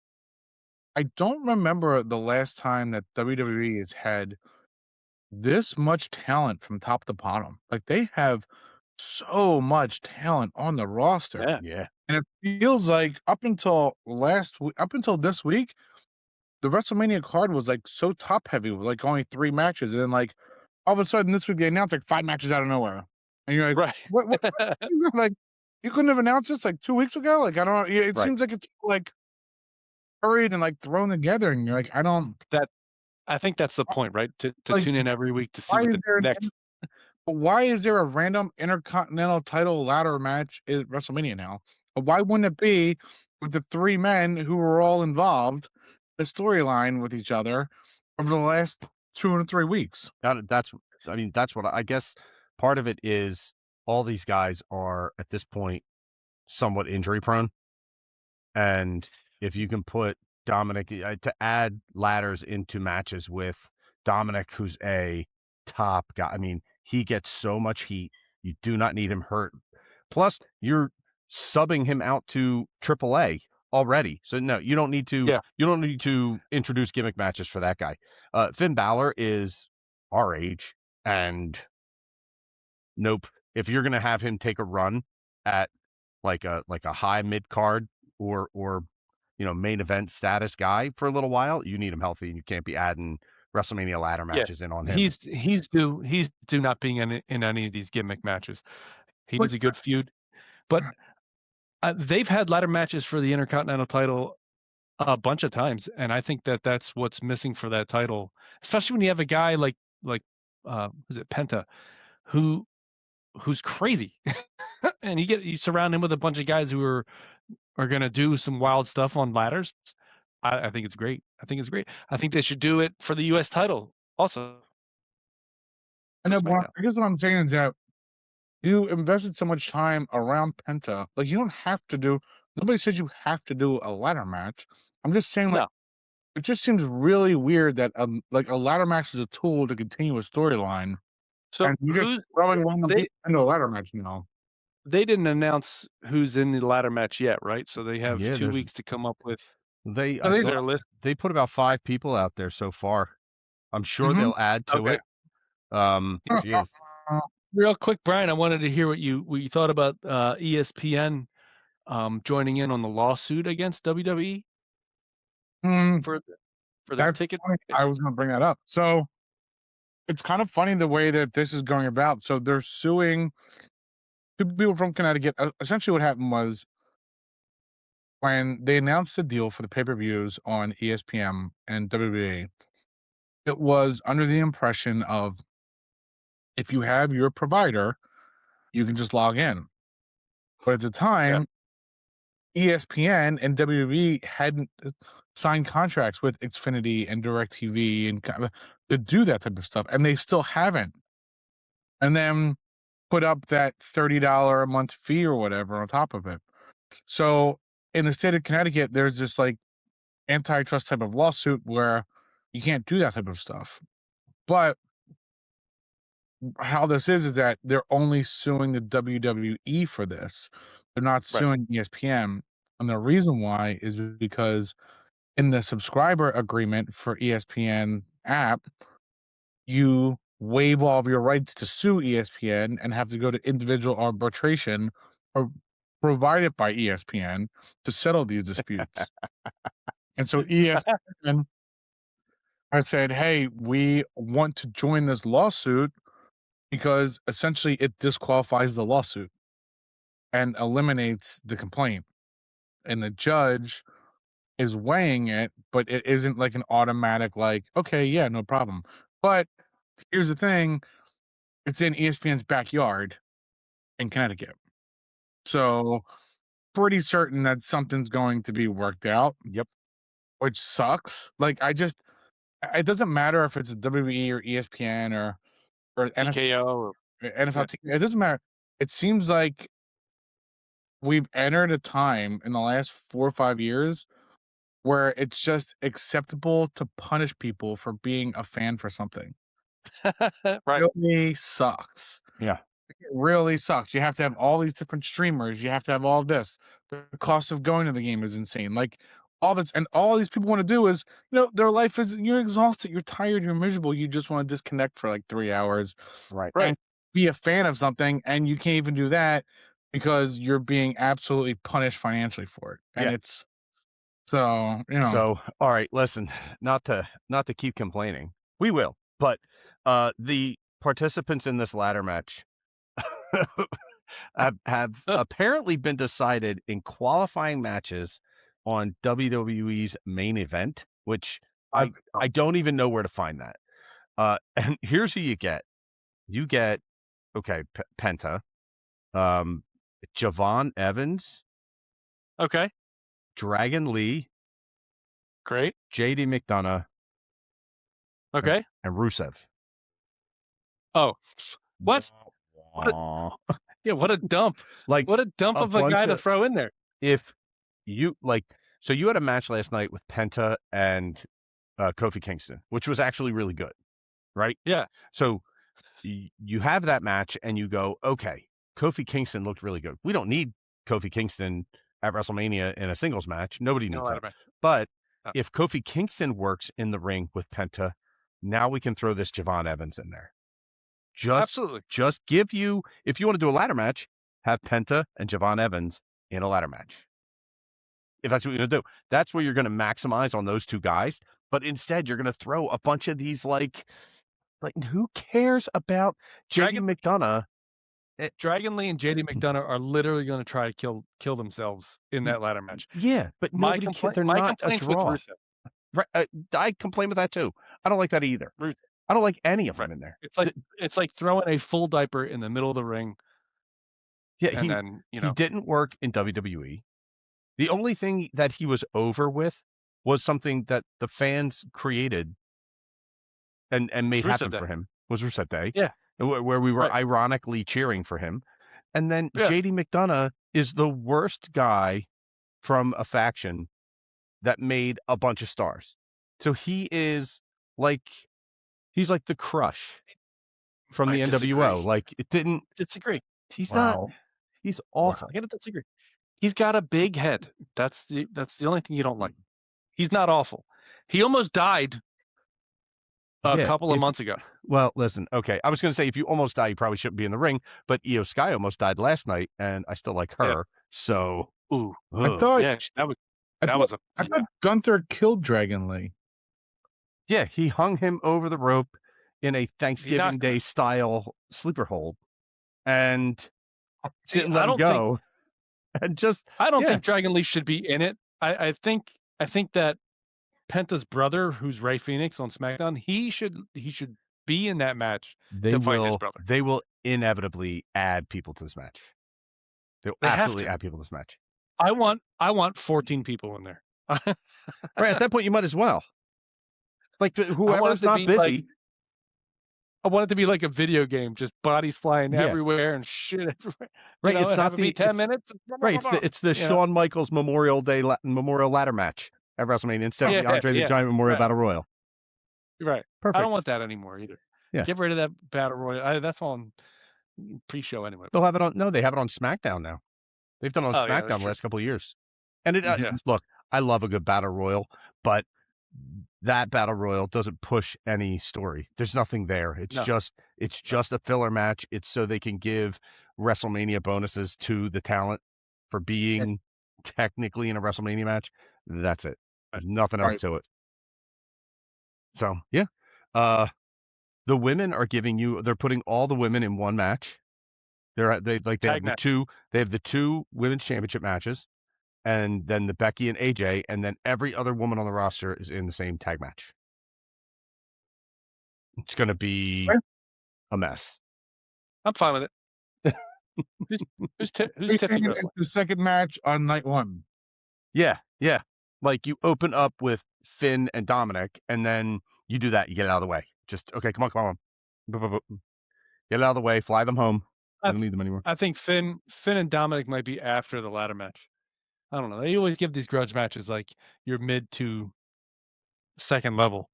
I don't remember the last time that WWE has had this much talent from top to bottom. Like, they have so much talent on the roster, yeah, Yeah. and it feels like up until this week, the WrestleMania card was, like, so top heavy with, like, only 3 matches, and then, like, all of a sudden this week they announced, like, 5 matches out of nowhere, and you're like, right. What?" Like, you couldn't have announced this, like, 2 weeks ago? Like, I don't yeah, it Right. seems like it's, like, hurried and, like, thrown together, and you're like, I don't That I think that's the point, right? To like, tune in every week to see why what is the there next. why is there a random intercontinental title ladder match at WrestleMania now? Why wouldn't it be with the 3 men who were all involved, the storyline with each other over the last 2 or 3 weeks? That's I mean, that's what I guess part of it is all these guys are at this point somewhat injury prone. And if you can put Dominic to add ladders into matches with Dominic, who's a top guy, I mean, he gets so much heat. You do not need him hurt. Plus, you're subbing him out to AAA already. So no, Yeah, you don't need to introduce gimmick matches for that guy. Finn Balor is our age, and nope. If you're gonna have him take a run at like a high mid card or main event status guy for a little while, you need him healthy, and you can't be adding WrestleMania ladder yeah. matches in on him. He's due not being in any of these gimmick matches. He But needs a good feud, but they've had ladder matches for the Intercontinental title a bunch of times, and I think that that's what's missing for that title, especially when you have a guy like who's it Penta, who who's crazy, and you surround him with a bunch of guys who are gonna do some wild stuff on ladders. I think it's great. I think it's great. I think they should do it for the U.S. title also I for know, but SmackDown. I guess what I'm saying is that you invested so much time around Penta, like, you don't have to do nobody said you have to do a ladder match. I'm just saying, like, No, it just seems really weird that, like, a ladder match is a tool to continue a storyline, so and you're just who throwing random they people into a ladder match now. they didn't announce who's in the ladder match yet, right? So they have Yeah, 2 there's weeks to come up with. they So I they Is thought there a list? they put about 5 people out there so far. I'm sure Mhm. they'll add to Okay. it. Jeez. Real quick, Brian, I wanted to hear what you thought about ESPN joining in on the lawsuit against WWE Mm, for their that's ticket. funny. I was gonna bring that up. So, it's kind of funny the way that this is going about. So, they're suing 2 people from Connecticut. Essentially what happened was when they announced the deal for the pay-per-views on ESPN and WWE, it was under the impression of if you have your provider, you can just log in. But at the Yeah, time, ESPN and WWE hadn't signed contracts with Xfinity and DirecTV and to do that type of stuff, and they still haven't. And then put up that $30 a month fee or whatever on top of it. So in the state of Connecticut, there's this like antitrust type of lawsuit where you can't do that type of stuff. But how this is that they're only suing the WWE for this. They're not right, suing ESPN. And the reason why is because in the subscriber agreement for ESPN app, you waive all of your rights to sue ESPN and have to go to individual arbitration or provided by ESPN to settle these disputes. And so ESPN has said, "Hey, we want to join this lawsuit because essentially it disqualifies the lawsuit and eliminates the complaint." And the judge is weighing it, but it isn't like an automatic like, "Okay, yeah, no problem." But here's the thing, it's in ESPN's backyard in Connecticut. So, pretty certain that something's going to be worked out, Yep. which sucks. Like, it doesn't matter if it's WWE or ESPN or TKO or NFL. yeah. It doesn't matter. It seems like we've entered a time in the last 4 or 5 years where it's just acceptable to punish people for being a fan for something. Right. Really sucks. Yeah. It really sucks. You have to have all these different streamers. You have to have all this. The cost of going to the game is insane. Like all this, and all these people want to do is, their life is. You're exhausted. You're tired. You're miserable. You just want to disconnect for like 3 hours Right. Right. and be a fan of something, and you can't even do that because you're being absolutely punished financially for it. And Yeah. it's so So, all right, listen, not to keep complaining. We will, but the participants in this ladder match have apparently been decided in qualifying matches on WWE's main event, which I don't even know where to find that. And here's who you get. You get Penta, Javon Evans, Okay. Dragon Lee, Great. JD McDonough, Okay. and Rusev. Oh, what? Aw. Yeah. What a dump. Like What a dump of a guy to throw in there. if you so you had a match last night with Penta and Kofi Kingston, which was actually really good, right? Yeah. So you have that match and you go, okay, Kofi Kingston looked really good. We don't need Kofi Kingston at WrestleMania in a singles match. Nobody needs that. But if Kofi Kingston works in the ring with Penta, now we can throw this Javon Evans in there. Absolutely. Just give you, if you want to do a ladder match, have Penta and Javon Evans in a ladder match. If that's what you're going to do, that's where you're going to maximize on those two guys. But instead, you're going to throw a bunch of these like who cares about JD McDonough? Dragon Lee and JD McDonough are literally going to try to kill themselves in that ladder match. Yeah, but my nobody complaint, they're my not a complaints with draw. Rusev. Right, I complain with that too. I don't like that either. I don't like any of them in there. It's like throwing a full diaper in the middle of the ring. Yeah, and then he didn't work in WWE. The only thing that he was over with was something that the fans created and made happen for him was Rusev Day. Yeah, where we were ironically cheering for him. And then JD McDonough is the worst guy from a faction that made a bunch of stars. So he is he's like the Crush from the NWO. Disagree. Like it didn't disagree. He's not. He's awful. I gotta disagree. He's got a big head. That's the only thing you don't like. He's not awful. He almost died a couple of months ago. Well, listen, okay. I was going to say if you almost die, you probably shouldn't be in the ring. But Io Sky almost died last night, and I still like her. Yeah. So, I thought I thought Gunther killed Dragon Lee. Yeah, he hung him over the rope in a Thanksgiving Day style sleeper hold, and didn't let him go. And I don't think Dragon Lee should be in it. I think that Penta's brother, who's Rey Fenix on SmackDown, he should be in that match to fight his brother. They will inevitably add people to this match. They'll absolutely add people to this match. I want 14 people in there. Right, at that point you might as well. Like whoever's not busy. I want it to be like a video game, just bodies flying everywhere and shit everywhere. Right, it's not the 10 minutes. Right, it's the Shawn Michaels Memorial Ladder match at WrestleMania instead of the Andre the Giant Memorial Battle Royal. Right. Perfect. I don't want that anymore either. Yeah. Get rid of that Battle Royal. That's on pre-show anyway. They'll have it on. No, they have it on SmackDown now. They've done it on SmackDown the last couple of years. And look, I love a good Battle Royal, but that Battle Royal doesn't push any story. There's nothing there. It's just a filler match. It's so they can give WrestleMania bonuses to the talent for being technically in a WrestleMania match. That's it. There's nothing else to it. So yeah. The women are they're putting all the women in one match. They have the two women's championship matches, and then the Becky and AJ, and then every other woman on the roster is in the same tag match. It's going to be a mess. I'm fine with it. who's Tiffany wrestling? The second match on night one. Yeah. Like you open up with Finn and Dominic, and then You do that, you get it out of the way. Just okay, come on. Boop, boop, boop. Get it out of the way, fly them home. I We don't need them anymore. I think Finn and Dominic might be after the ladder match. I don't know. They always give these grudge matches like your mid to second level.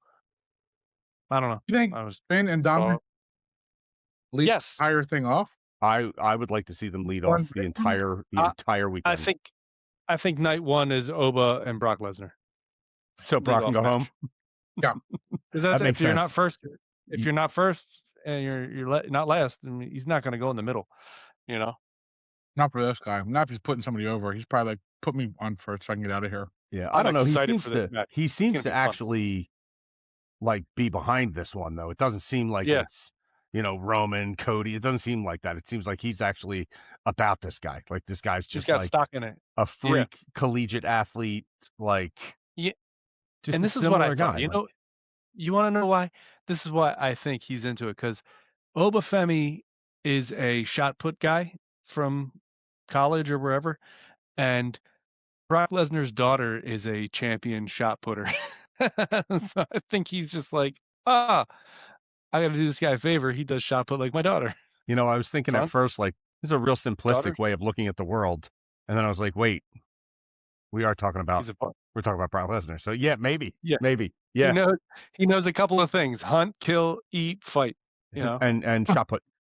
I don't know. You think I was Finn and Dominic lead yes. the entire thing off? I would like to see them lead One off the victim? entire I weekend. think night one is Oba and Brock Lesnar. So Brock can lead-off go home. Yeah. Because That makes if you're not sense. first, if you're not first and you're not last, I mean, he's not going to go in the middle. You know. Not for this guy. Not if he's putting somebody over. He's probably like, put me on first so I can get out of here. Yeah, I I'm don't know. excited for this match. He It's seems gonna to be fun. actually like be behind this one though. It doesn't seem like Yeah. it's Roman, Cody. It doesn't seem like that. It seems like he's actually about this guy. Like this guy's He's just got like stock in it. a freak collegiate athlete. Like Yeah. just And a this is what I similar thought. guy. You know, you want to know why? This is why I think he's into it because Obafemi is a shot put guy from college or wherever, and Brock Lesnar's daughter is a champion shot putter. So I think he's just like, I got to do this guy a favor. He does shot put like my daughter. I was thinking at Son? first like this is a real simplistic Daughter? way of looking at the world, and then I was like, wait, we are talking about He's a we're talking about Brock Lesnar. So yeah, maybe, Yeah. maybe, yeah, He knows a couple of things: hunt, kill, eat, fight. You know, and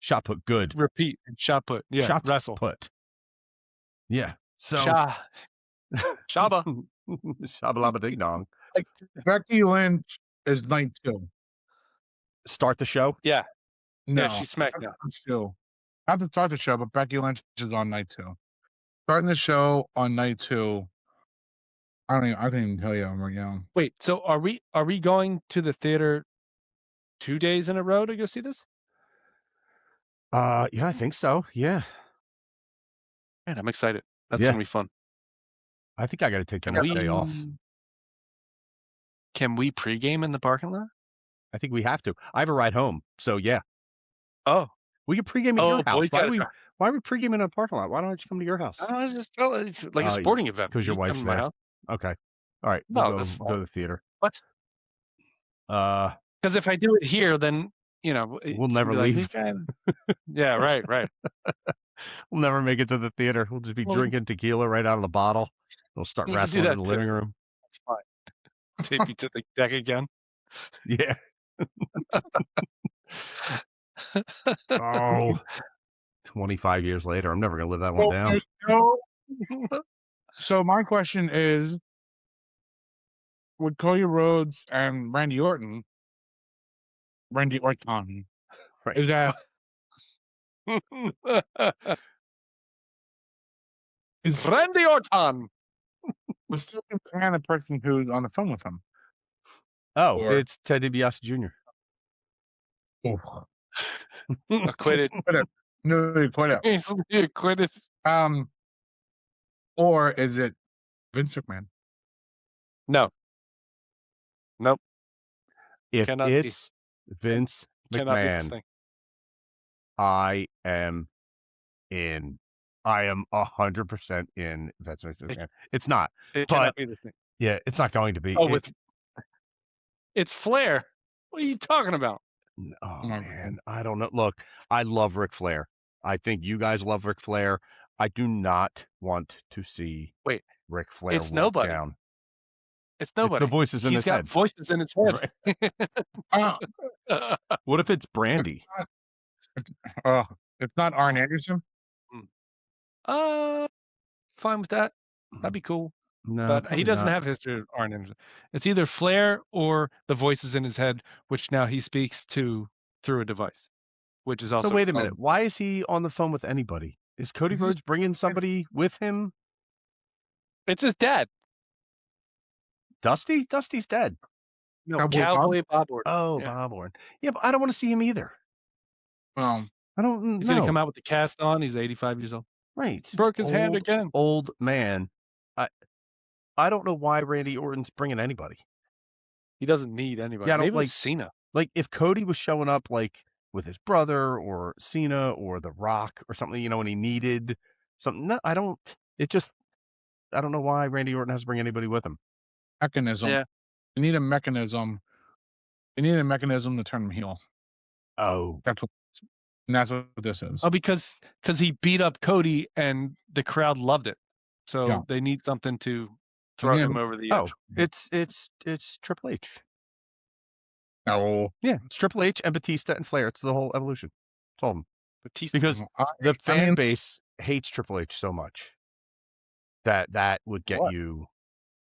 shot put good. repeat and shot put. Yeah, Shot wrestle. put. Yeah. So Shaba. Shabalaba ding dong. Like Becky Lynch is night 2. Start the show. Yeah. No, Yeah, she's SmackDown. Not to start the show, but Becky Lynch is on night 2. Starting the show on night 2. I can't even tell you right now. Wait, so are we going to the theater 2 days in a row to go see this? Yeah, I think so. Yeah. Man, I'm excited. That's Yeah. gonna be fun. I think I got to take the next day off. Can we pregame in the parking lot? I think we have to. I have a ride home, so yeah. Oh, We can pregame at your house. boys Why gotta we go. why are we pregaming in a parking lot? Why don't you come to your house? I just felt it's like a sporting event. Because your You come wife's to my there. house. Okay. All right. No, We'll that's go to the theater. What? Because if I do it here, then we'll never leave. Yeah, right. We'll never make it to the theater. We'll just be drinking tequila right out of the bottle. We'll start You can do wrestling that in the too. living room. That's fine. Tape you to the deck again. Yeah. Oh, 25 years later, I'm never gonna live that one down. So my question is, with Cody Rhodes and Randy Orton, right. is that is Randy Orton? was still comparing the person who's on the phone with him? Oh, Or- it's Ted DiBiase Jr. Acquitted. No, quit out. Acquitted. Or is it Vince McMahon? No. Nope. If Cannot it's Vince Cannot be this McMahon, thing. I am in. I am 100% in Vince McMahon. It's not. It But- cannot be this thing. Yeah, it's not going to be. Oh, it's Flair. What are you talking about? Oh man, I don't know. Look, I love Ric Flair. I think you guys love Ric Flair. I do not want to see Ric Flair It's walk nobody. down. It's nobody. It's the voices in He's his got head. voices in his head. What if it's Brandy? It's not Arn Anderson. Fine with that. That'd be cool. No, But probably he doesn't not. have history of Arn Anderson. It's either Flair or the voices in his head, which now he speaks to through a device, which is also. So wait a minute. Why is he on the phone with anybody? Is Cody He's just- Rhodes bringing somebody with him? It's his dad. Dusty? Dusty's dead. No, Cowboy Cowboy Bob Orton. Oh, Yeah. Bob Orton. Yeah, but I don't want to see him either. I don't He's gonna know. come out with the cast on. He's 85 years old. Right. It's Broke his hand old, again. Old man. I don't know why Randy Orton's bringing anybody. He doesn't need anybody. Yeah, I don't Maybe like- it's Cena. Like if Cody was showing up like with his brother or Cena or The Rock or something, and he needed something. No, I don't. I don't know why Randy Orton has to bring anybody with him. Mechanism. Yeah. You need a mechanism They needed a mechanism to turn him heel. Oh, That's what this is. Oh, because he beat up Cody and the crowd loved it. So Yeah. they need something to throw Yeah. him over the edge. it's Triple H. No. Yeah, it's Triple H and Batista and Flair. It's the whole evolution. It's all of them. Batista. Because the fan base hates Triple H so much that would get What? you,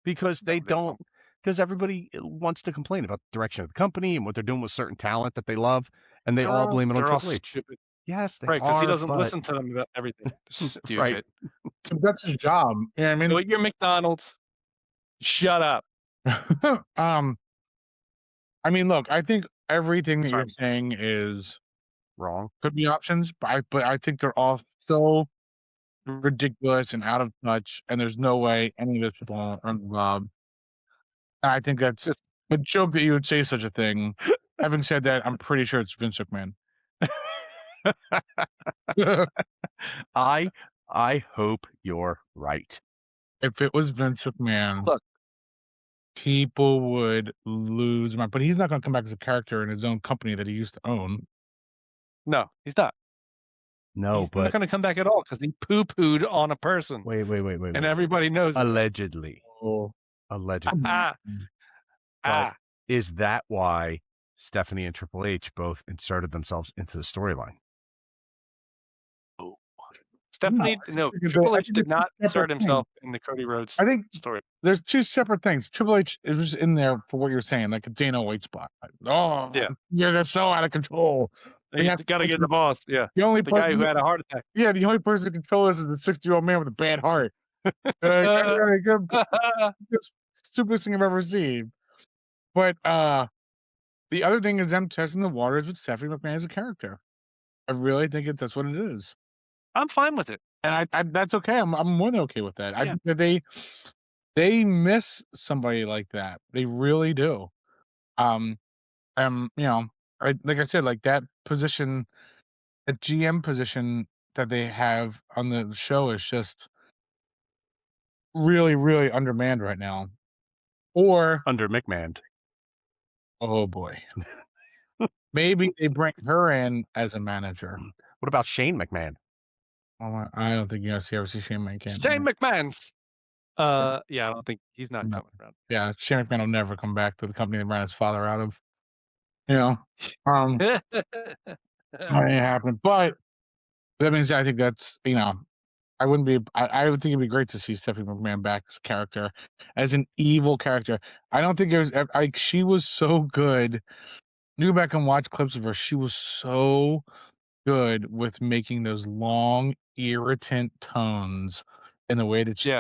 because they don't, because everybody wants to complain about the direction of the company and what they're doing with certain talent that they love, and they all blame it on They're all Triple H. stupid. Yes, they Right, because he are, doesn't but listen to them about everything. They're stupid. Right. That's his job. You know what I Go mean? at your McDonald's. Shut up. I mean, look, I think everything that Sorry. you're saying is wrong. could be options, but I think they're all so ridiculous and out of touch, and there's no way any of those people are involved. And I think that's a joke that you would say such a thing. Having said that, I'm pretty sure it's Vince McMahon. I hope you're right. If it was Vince McMahon, Look. people would lose mind. But he's not going to come back as a character in his own company that he used to own. No, he's not. No, He's but not going to come back at all because he poo-pooed on a person. wait. And everybody knows it. Allegedly. Oh, Allegedly. But is that why Stephanie and Triple H both inserted themselves into the storyline? Stephanie, No, Triple I H think did it's not a separate insert thing. himself in the Cody Rhodes I think story. there's two separate things. Triple H is just in there for what you're saying, like a Dana White spot. Oh, Yeah. they're so out of control. You got to get the boss. Yeah, The only the guy person who had a heart attack. Yeah, the only person who can control this is the 60-year-old man with a bad heart. Stupidest thing I've ever seen. But the other thing is them testing the waters with Stephanie McMahon as a character. I really think that's what it is. I'm fine with it. And I that's okay. I'm more than okay with that. I Yeah. think that they miss somebody like that. They really do. You know, like I said, like that position, a GM position that they have on the show is just really, really undermanned right now. Or Under McMahon. oh boy, maybe they bring her in as a manager. What about Shane McMahon? Well, I don't think you're gonna ever see Shane McMahon. Shane McMahon's. Yeah, I don't think he's not coming around. Yeah, Shane McMahon will never come back to the company that ran his father out of. You know, Yeah. not ain't happening. But that means I think that's I wouldn't be. I would think it'd be great to see Stephanie McMahon back as a character, as an evil character. I don't think there's like she was so good. You go back and watch clips of her. She was so good with making those long, irritant tones in the way that she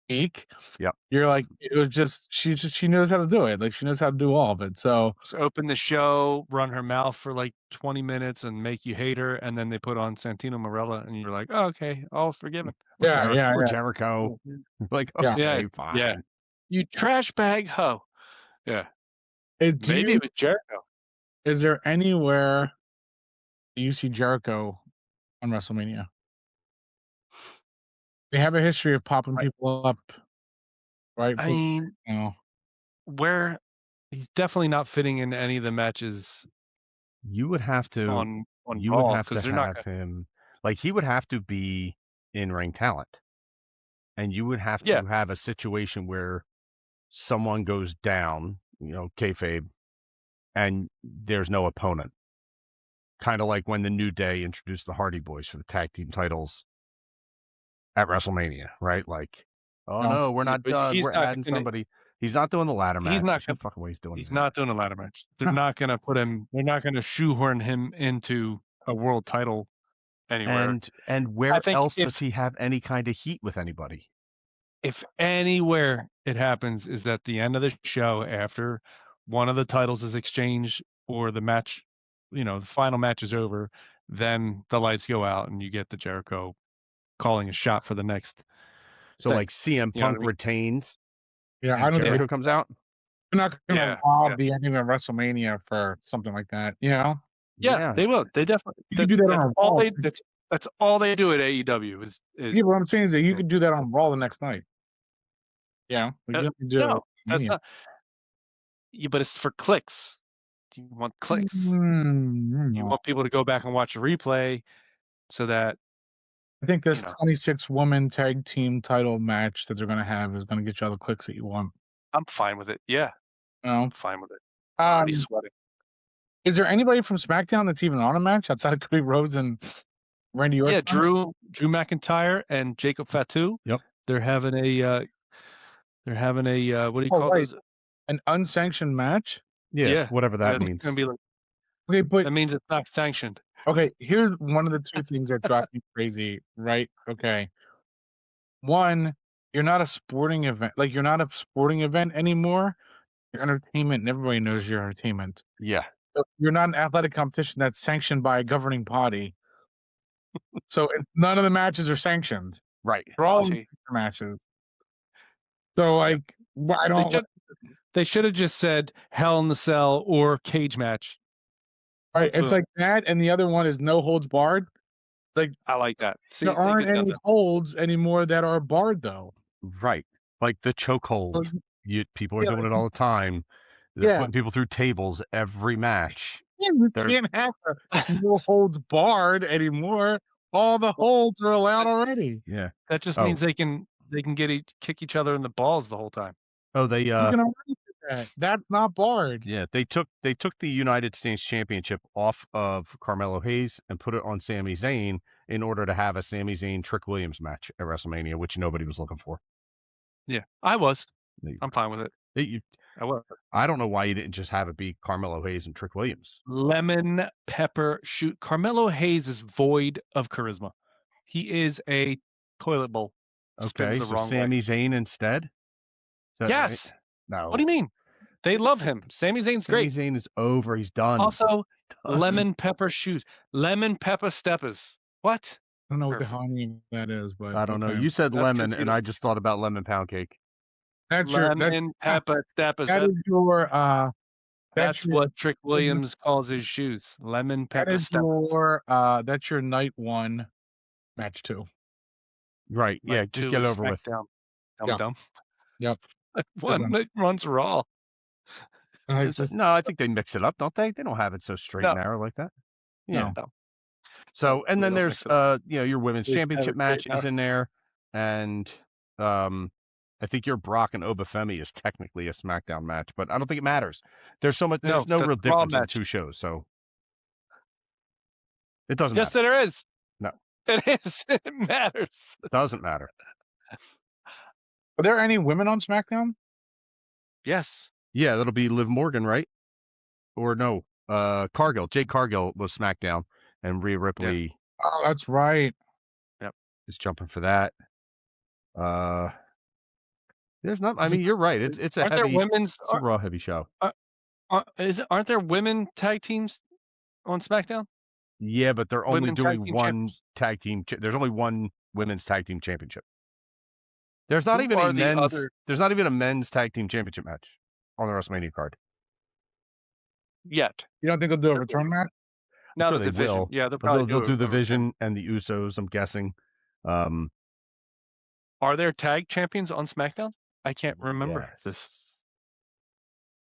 speak. Yep. You're like, it was just she knows how to do it. Like she knows how to do all of it. So Just open the show, run her mouth for like 20 minutes, and make you hate her, and then they put on Santino Marella, and you're like, oh, okay, all's forgiven. Or Jericho. Like, okay, fine. Yeah. You trash bag hoe. Yeah. Maybe it was Jericho. Is there anywhere you see Jericho on WrestleMania? They have a history of popping people up, right? I mean, where he's definitely not fitting in any of the matches. You would have to on you Raw, would have to they're have not him, like he would have to be in-ring talent. And you would have to have a situation where someone goes down, kayfabe, and there's no opponent. Kind of like when the New Day introduced the Hardy Boys for the tag team titles at WrestleMania, right? Like, no, we're not done. We're adding somebody. He's not doing the ladder match. He's not gonna fucking way he's doing. He's not doing a ladder match. They're not going to put him. They're not going to shoehorn him into a world title anywhere. And where else does he have any kind of heat with anybody? If anywhere it happens is at the end of the show after one of the titles is exchanged or the match, the final match is over, then the lights go out and you get the Jericho calling a shot for the next. So like CM Punk retains. Yeah, I don't think Jericho comes out. They're not going to rob the ending of WrestleMania for something like that, Yeah, they will. They definitely. You can do that on Raw. That's all they do at AEW is. Yeah, but what I'm saying is that you could do that on Raw the next night. Yeah, no, that's not. Yeah, but it's for clicks. You want clicks. Mm, You want people to go back and watch a replay so that I think this you know. 26 woman tag team title match that they're gonna have is gonna get you all the clicks that you want. I'm fine with it. Yeah, You know? I'm fine with it. I'm already Um, sweating. is there anybody from SmackDown that's even on a match outside of Cody Rhodes and Randy Orton? Yeah, Drew McIntyre and Jacob Fatu. Yep. They're having a what do you Oh, call right. those? An unsanctioned match? Yeah, whatever that It's means. gonna be like, Okay, but that means it's not sanctioned. okay, here's one of the two things that drive me crazy, right? Okay. One, you're not a sporting event. Like, you're not a sporting event anymore. You're entertainment, and everybody knows you're entertainment. Yeah. So you're not an athletic competition that's sanctioned by a governing body. So none of the matches are sanctioned. Right. They're all Gee. matches. So, like, I don't. They should have just said Hell in the Cell or cage match. Right, it's Boom. like that, and the other one is no holds barred. Like, I like that. See, there they aren't could have any done holds anymore that are barred, though. Right. Like the chokehold. Well, People are yeah, doing it all the time. They're yeah. putting people through tables every match. You They're- can't have no holds barred anymore. All the holds are allowed already. Yeah. that just Oh. means they can kick each other in the balls the whole time. Oh, they You can already do that. That's not barred. yeah, they took the United States Championship off of Carmelo Hayes and put it on Sami Zayn in order to have a Sami Zayn Trick Williams match at WrestleMania, which nobody was looking for. Yeah, I was. They- I'm fine with it. I was. I don't know why you didn't just have it be Carmelo Hayes and Trick Williams. Lemon pepper shoot. Carmelo Hayes is void of charisma. He is a toilet bowl. Spins Okay, the so wrong way. Sami Zayn instead? Is that right? Yes. No. What do you mean? They love him. Sami Zayn's Sami great. Zayn is over. He's done. Also, Done. lemon pepper shoes. Lemon pepper steppers. What? I don't know what the Perfect. hell any of that is, but I don't know. okay. You said That's lemon, just and you. I just thought about lemon pound cake. That's your Lemon pepper steppers. that is your That's what Trick Williams calls his shoes. Lemon that pepper is steppers. your that's your night one, match 2. Right. Yeah, Night just 2 get it is over with. SmackDown. Yeah. Dumb. Yep. One one. night runs Raw. It's just, No, I think they mix it up, don't they? They don't have it so straight and narrow like that. Yeah. no. So, and They then don't there's mix it up. your women's They have championship it match straight is in there, and I think your Brock and Obafemi is technically a SmackDown match, but I don't think it matters. There's no No, real that's Raw difference in match. two shows, so it doesn't Yes, matter. there is. No. It is. It matters. It doesn't matter. Are there any women on SmackDown? Yes. Yeah, that'll be Liv Morgan, right? Or no, Cargill. Jade Cargill was SmackDown, and Rhea Ripley Oh, that's right. is jumping for that. There's not. I mean, you're right. It's a Aren't there heavy, women's? it's a raw heavy show. Aren't there women tag teams on SmackDown? Yeah, but they're only Women tag doing team one champions. tag team. There's only one women's tag team championship. There's not Who even are a the men's. other- There's not even a men's tag team championship match on the WrestleMania card. Yet. You don't think they'll do a return match? Now sure the they division. will, Yeah, they'll But probably they'll do the a return. Vision and the Usos. I'm guessing. Are there tag champions on SmackDown? I can't remember this.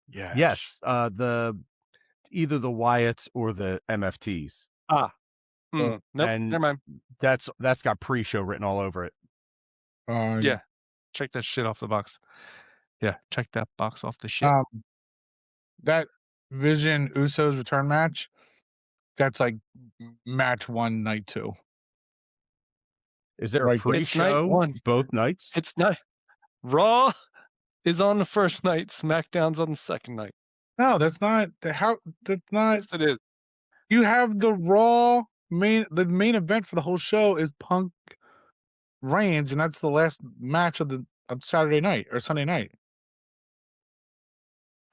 Yeah. Yes. Either the Wyatts or the MFTs. Nope. and- Never mind. That's got pre-show written all over it. Yeah. Check that shit off the box. Yeah. Check that box off the shit. That Vision Usos return match, that's like match 1, night 2. Is there Right, a it's night pre-show one. both nights? It's not. Raw is on the first night. SmackDown's on the second night. No, that's not that's not. Yes, it is. You have the Raw the main event for the whole show is Punk Reigns, and that's the last match of Saturday night or Sunday night.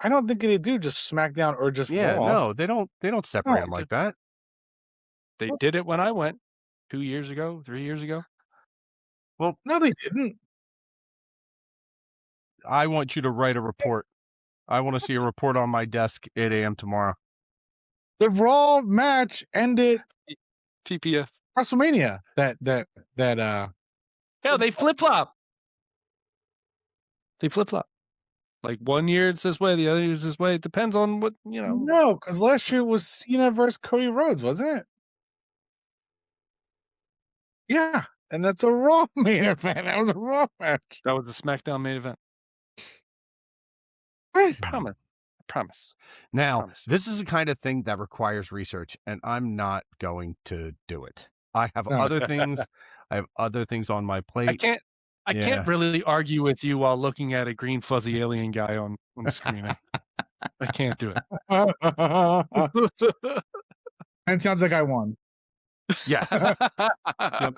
I don't think they do just SmackDown or just Yeah, Raw. no, they don't separate them like that. They did it when I went 2 years ago, 3 years ago. Well, No, they didn't. I want you to write a report. I want to see a report on my desk 8 a.m. tomorrow. The Raw match ended TPS. WrestleMania. Yeah, they flip flop. They flip flop. Like 1 year it's this way, the other year it's this way. It depends on what No, because last year was Cena versus Cody Rhodes, wasn't it? Yeah, and that's a Raw main event. That was a Raw match. That was the SmackDown main event. Right. Promise. I promise. Now, Promise. this is the kind of thing that requires research, and I'm not going to do it. I have No. other things. I have other things on my I plate. can't Yeah. really argue with you while looking at a green fuzzy alien guy on the screen. I can't do it. It sounds like I won. Yeah. Yep.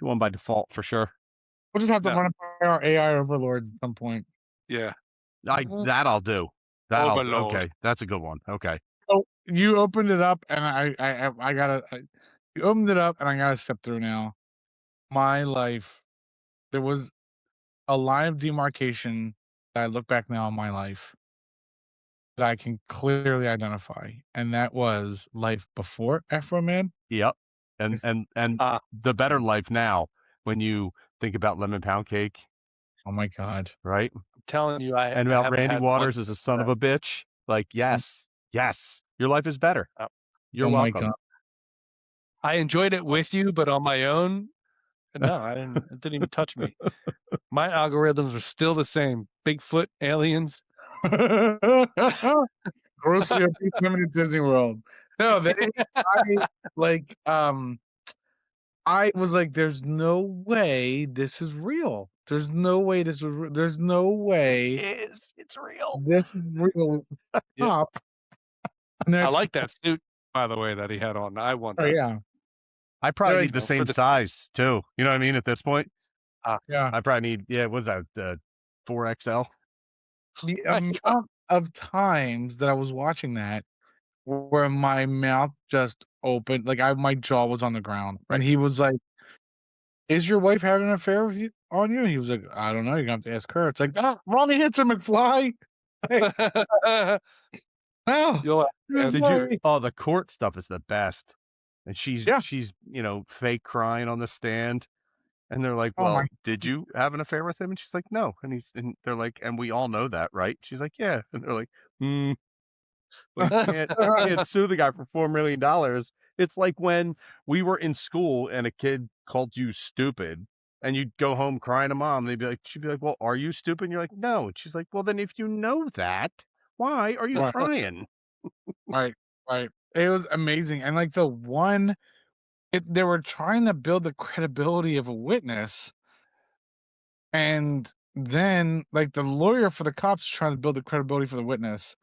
You won by default for sure. We'll just have to No. run it by our AI overlords at some point. Yeah. That I'll do. Overlord. Okay. That's a good one. Okay. Oh, you opened it up, and I gotta. You opened it up, and I gotta step through now. My life, there was a line of demarcation that I look back now on my life that I can clearly identify, and that was life before Afro Man. Yep. And Ah. the better life now when you think about lemon pound cake, Oh my god. right? I'm telling you, I And about haven't Randy had Waters one as a son of that. a bitch. Like, yes, your life is better. Oh. You're Oh my welcome. god. I enjoyed it with you, but on my own, no, it didn't even touch me. My algorithms are still the same. Bigfoot, aliens. Grossly obese women at Disney World. No, I was like, "There's no way this is real. There's no way this was. There's no way It's real. this is real." Yeah. Stop. And I they're like that suit, by the way, that he had on. I want oh that. yeah, I probably they're need like, the For same the size too. You know what I mean? At this point, yeah. I probably need, what's that, 4XL? The my God. amount of times that I was watching that where my mouth just opened, like my jaw was on the ground, and Right. he was like, "Is your wife having an affair with you on you?" He was like, "I don't know. You're gonna have to ask her." It's like, "Ah, wrong answer, McFly." Like, no. You'll have He to was answer. Did you? like, Oh, the court stuff is the best. And yeah. she's fake crying on the stand, and they're like, Oh my. "Well, did you have an affair with him?" And she's like, "No." And they're like, "And we all know that, right?" She's like, "Yeah." And they're like, "Hmm." Well, you can't sue the guy for $4 million. It's like when we were in school and a kid called you stupid, and you'd go home crying to mom. She'd be like, "Well, are you stupid?" And you're like, "No." And she's like, "Well, then if you know that, why are you Right, crying?" right, right. It was amazing, and like they were trying to build the credibility of a witness, and then like the lawyer for the cops is trying to build the credibility for the witness,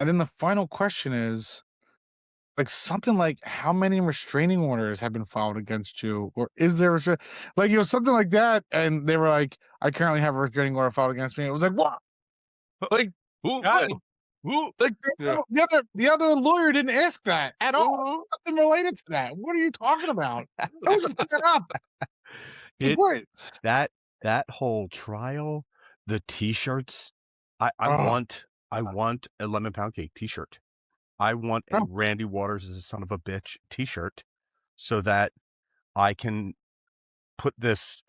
and then the final question is like something like how many restraining orders have been filed against you, or is there like something like that, and they were like, I currently have a restraining order filed against me. It was like what? Like Ooh, what? ooh, Like yeah. the other lawyer didn't ask that at all. Ooh. Nothing related to that. What are you talking about? How would you put that up? Like It what? that that whole trial, the T-shirts. I Oh, want a lemon pound cake T-shirt. I want a no. Randy Waters as a son of a bitch T-shirt, so that I can put this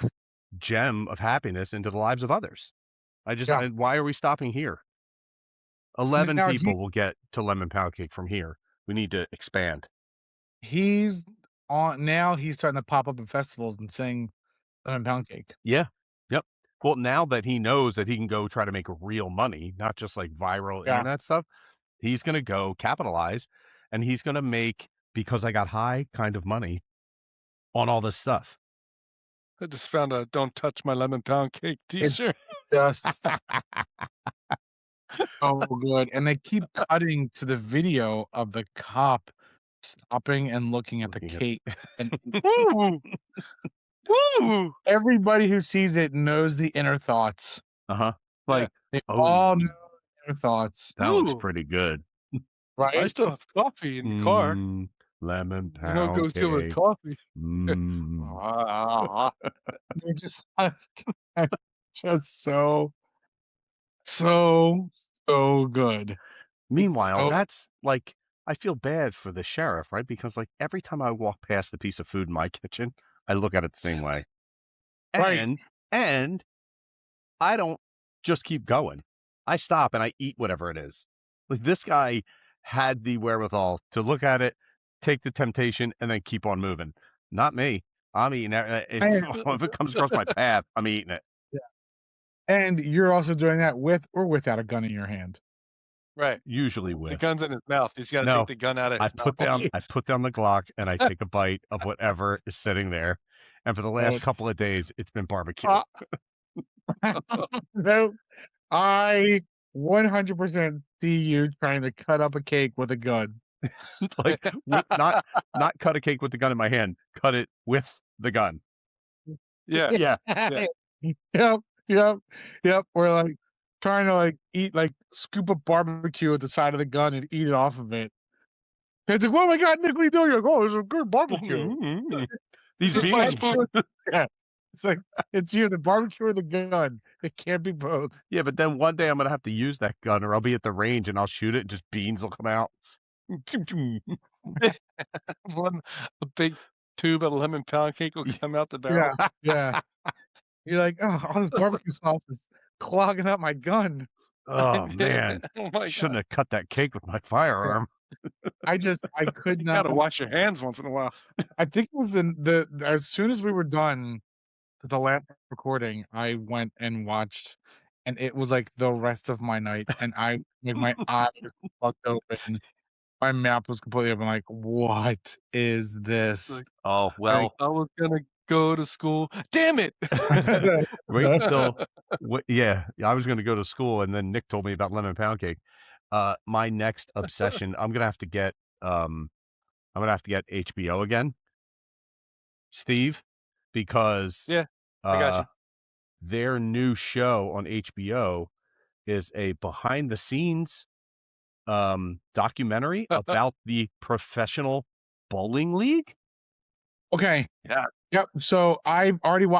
gem of happiness into the lives of others. Yeah. And why are we stopping here? 11 Now people will get to lemon pound cake from here. We need to expand. he's on now. He's starting to pop up in festivals and sing Lemon Pound Cake. Yeah. Yep. Well, now that he knows that he can go try to make real money, not just like viral Yeah. internet stuff, he's going to go capitalize, and he's going to make because I got high kind of money on all this stuff. I just found a "Don't Touch My Lemon Pound Cake" It's T-shirt. just so good, and they keep cutting to the video of the cop stopping and looking at the Looking at cake, and Woo, woo. everybody who sees it knows the inner thoughts. Uh-huh. Yeah. Like, They oh, all know the inner thoughts, that looks Ooh, pretty good. I right? still have coffee in the car. Lemon You know, pound goes good with cake. coffee. Mm. They're just just so, so good. It's Meanwhile, so that's like, I feel bad for the sheriff, right? Because like every time I walk past a piece of food in my kitchen, I look at it the same way. right. And I don't just keep going. I stop and I eat whatever it is. Like, this guy had the wherewithal to look at it, take the temptation, and then keep on moving. Not me. I'm eating it. If it comes across my path, I'm eating it. Yeah. And you're also doing that with or without a gun in your hand. Right. Usually The with. gun's in his mouth. He's got to No, take the gun out of I his put mouth. down the Glock and I take a bite of whatever is sitting there. And for the last couple of days, it's been barbecue. No, I 100% see you trying to cut up a cake with a gun. Like, not cut a cake with the gun in my hand, cut it with the gun. Yeah. Yeah. Yep. We're like trying to like eat, like scoop up barbecue at the side of the gun and eat it off of it. It's like, oh my God, Nick, what are you doing? You're like, oh, there's a good barbecue. These It's my beans. food. Yeah. It's like, it's either the barbecue or the gun. It can't be both. Yeah, but then one day I'm gonna have to use that gun, or I'll be at the range and I'll shoot it, and just beans will come out. A big tube of lemon pound cake will come out the barrel. Yeah. You're like, oh, all this barbecue sauce is clogging up my gun. Oh man, Oh my shouldn't God. have cut that cake with my firearm. I could You not. gotta wash your hands once in a while. I think it was in as soon as we were done with the last recording, I went and watched, and it was like the rest of my night, and I like my eyes fucked open, my mouth was completely open. Like, what is this? Like, Oh well, I was gonna go to school. Damn it! wait until yeah, I was gonna go to school, and then Nick told me about lemon pound cake. My next obsession, I'm gonna have to get HBO again, Steve, because Yeah, I got you. their new show on HBO is a behind the scenes documentary about the professional bowling league. Okay. Yeah. Yep. So I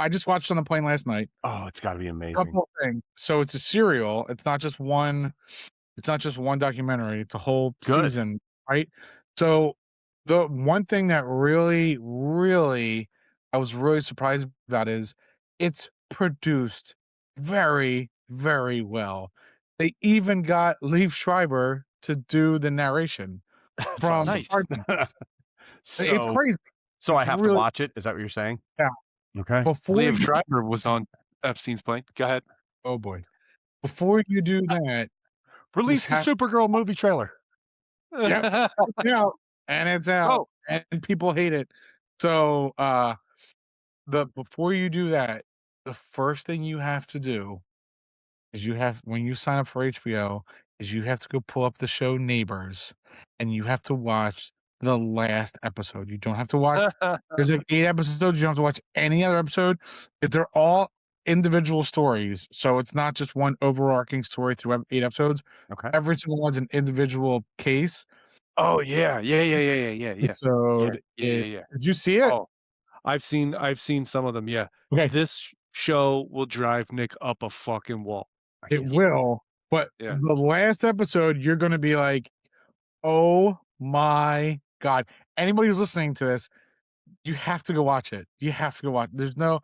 just watched on the plane last night. Oh, it's got to be amazing. Couple of things. So it's a serial. It's not just one. It's not just one documentary. It's a whole Good. season, right? So the one thing that really, really, I was really surprised about is it's produced very, very well. They even got Liev Schreiber to do the narration That's from awesome. Cardinals. It's So, crazy. so I It's have to really- watch it. Is that what you're saying? Yeah. Okay. Before Liev you- Schreiber was on Epstein's plane. Go ahead. oh boy. Before you do that, Release the have- Supergirl movie trailer. Yeah. it's out, and it's out, and people hate it. So before you do that, the first thing you have to do is when you sign up for HBO, is you have to go pull up the show Neighbors, and you have to watch the last episode. You don't have to watch there's like 8 episodes, you don't have to watch any other episode. They're all individual stories. So it's not just one overarching story through 8 episodes. Okay. Every single one's an individual case. Oh yeah. Episode Yeah. Did you see it? Oh, I've seen some of them. Yeah. Okay. This show will drive Nick up a fucking wall. It will, but Yeah. the last episode, you're gonna be like, "Oh my God." Anybody who's listening to this, you have to go watch it. You have to go watch. There's no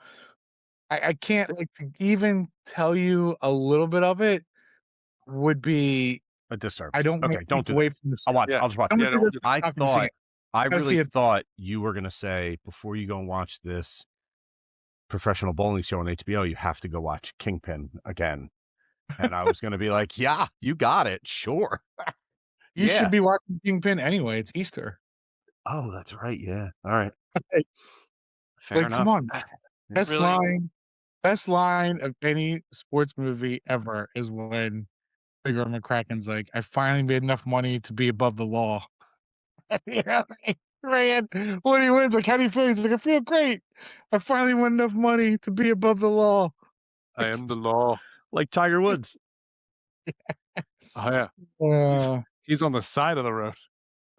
I can't, like, to even tell you a little bit of it would be A disservice. I don't Okay, wanna don't take do away that. from the I'll watch. Yeah. I'll just watch. I'm Yeah, gonna don't do do this documentary. I Gotta see really it. thought you were gonna say, before you go and watch this professional bowling show on HBO, you have to go watch Kingpin again. And I was gonna be like, yeah, you got it, sure. You Yeah. should be watching Kingpin anyway. It's Easter. Oh, that's right. Yeah. All right. Fair Like, enough. come on. It really- Best line of any sports movie ever is when Bigger McCracken's like, "I finally made enough money to be above the law." Yeah, Rand, when he wins, like, "How do you feel?" He's like, "I feel great. I finally won enough money to be above the law." I am the law. Like Tiger Woods. Oh yeah. Uh, He's on the side of the road.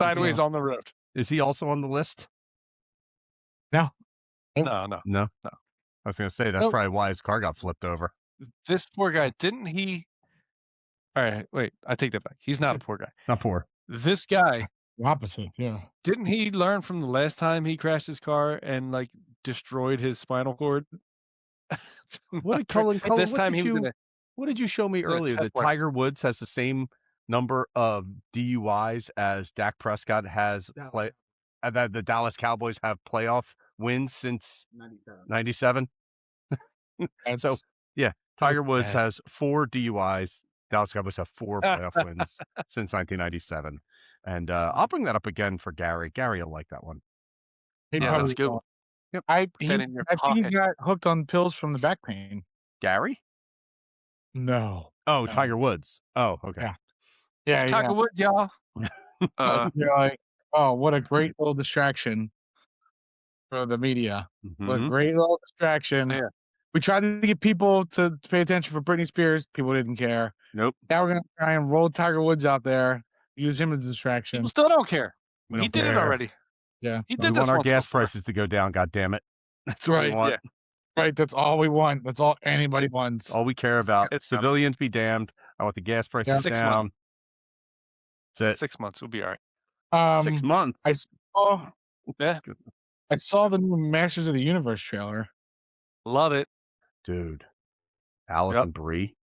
Sideways on the road. Is he also on the list? no. No. No. I was gonna say that's Nope. probably why his car got flipped over. This poor guy, didn't he? All right, wait. I take that back. He's not a poor guy. Not poor. This guy, The opposite, yeah. didn't he learn from the last time he crashed his car and like destroyed his spinal cord? What did Cullen? This what time did he was you? gonna What did you show me It's in a earlier? chest That plate. Tiger Woods has the same number of DUIs as Dak Prescott has that the Dallas Cowboys have playoff wins since 97. So, That's yeah, Tiger Woods bad. has 4 DUIs. Dallas Cowboys have 4 playoff wins since 1997. And I'll bring that up again for Gary. Gary will like that one. he Yeah, probably that's a good one. will. Yep. I Put that he in your I think he pocket. got hooked on pills from the back pain. Gary? No. Oh, No. Tiger Woods. Oh, okay. Yeah. Yeah, yeah. Tiger Woods, y'all. You're like, oh, what a great little distraction for the media. What a Mhm. great little distraction. Yeah. We tried to get people to pay attention for Britney Spears. People didn't care. Nope. Now we're gonna try and roll Tiger Woods out there, use him as a distraction. People still don't care. We He don't did it care. already. Yeah. He We did this want our once gas before. prices to go down, God damn it. That's what we Right, want. yeah. Right. That's all we want. That's all anybody wants. All we care about. It's coming. Civilians be damned. I want the gas prices 6 down. months. That's it. 6 months. We'll be all right. 6 months. I saw Yeah. I saw the new Masters of the Universe trailer. Love it. Dude. Allison Brie,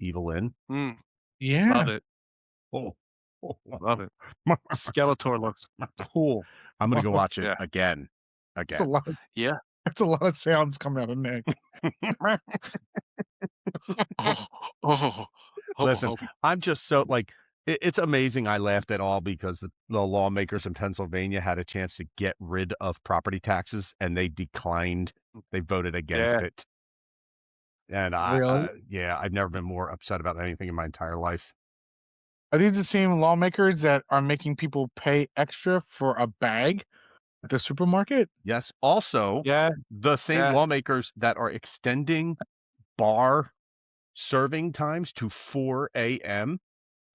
Evelyn. Mm, Yeah. love it. Oh. Love it. Skeletor looks cool. I'm gonna go watch it Yeah. again. That's a lot of, Yeah. that's a lot of sounds coming out of Nick. Oh. Listen, I'm just so like it's amazing I laughed at all because the lawmakers in Pennsylvania had a chance to get rid of property taxes and they declined. They voted against Yeah. it. And Really? I've never been more upset about anything in my entire life. Are these the same lawmakers that are making people pay extra for a bag at the supermarket? Yes. Also, Yeah. the same Yeah. lawmakers that are extending bar serving times to 4 a.m.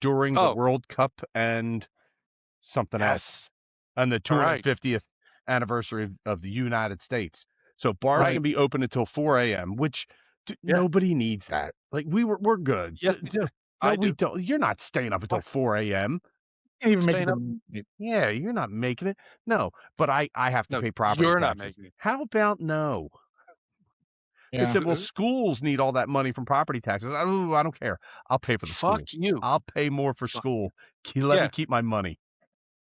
during the Oh. World Cup and something else. Yes. And the All right. 250th anniversary of the United States. So bars Right. can be open until 4 a.m., which Yeah. nobody needs that. Like we're good. Yes, No, I we do. don't. You're not staying up until What? 4 a.m. Can't even make Staying it. up. Yeah, you're not making it. No, but I have to No, pay property you're not taxes. making it. How about no? They Yeah. said, well, schools need all that money from property taxes. Oh, I don't care. I'll pay for the school. Fuck you. I'll pay more for school. Let me keep my money.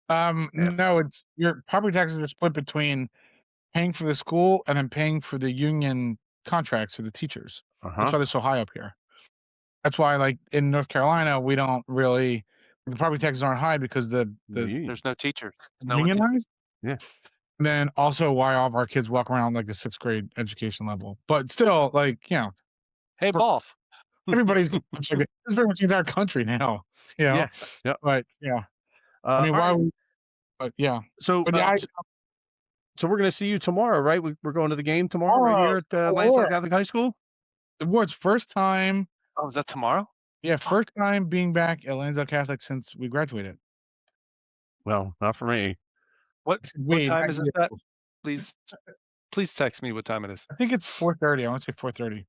Yes. No, it's your property taxes are split between paying for the school and then paying for the union contracts to the teachers. That's why they're so high up here. That's why, like in North Carolina, we don't really the property taxes aren't high because the There's no teachers. No one unionized. Yeah. And then also why all of our kids walk around like a 6th grade education level. But still, like, Hey, boss. everybody's this is pretty much the entire country now. Yeah. Yep. But I mean, why would but yeah. So But yeah, so we're gonna see you tomorrow, right? We're going to the game tomorrow right here at Lansdowne Catholic High School. what's first time Oh, is that tomorrow? Yeah, first time being back at Lansdowne Catholic since we graduated. Well, not for me. What Wait, time not is it? you. That please text me what time it is. I think it's 4:30. I want to say 4:30.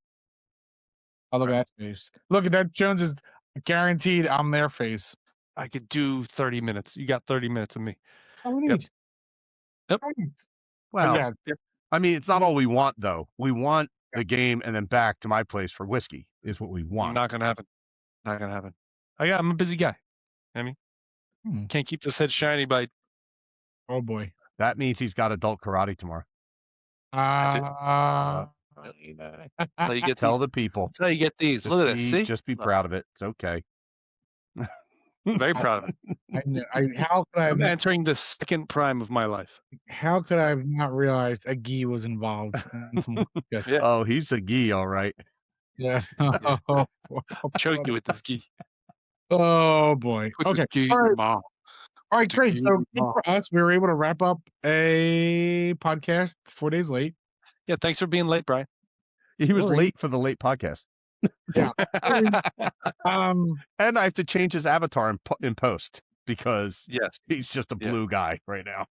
I'll look at that face. Look at that. Jones is guaranteed I'm their face. I could do 30 minutes. You got 30 minutes of me. Oh, we Yep. need. Yep. Well, yeah. I mean, it's not all we want though. We want the game and then back to my place for whiskey is what we want. Not gonna happen. Not gonna happen. I'm a busy guy. I mean, can't keep this head shiny by. Oh boy. That means he's got adult karate tomorrow. That's how you get Tell these. the people. That's how you get these. Look at this. See? Just be proud of it. It's okay. I'm very proud of it. How could I? I'm entering the second prime of my life. How could I have not realized a gi was involved? In some Yeah. Oh, he's a gi, all right. Yeah. I'll choke you with this gi. Oh boy. With Okay. this gi, All right. mom. All right, great. So good for us, we were able to wrap up a podcast 4 days late. Yeah, thanks for being late, Brian. He was late for the late podcast. Yeah. And I have to change his avatar in post because he's just a Yeah. blue guy right now.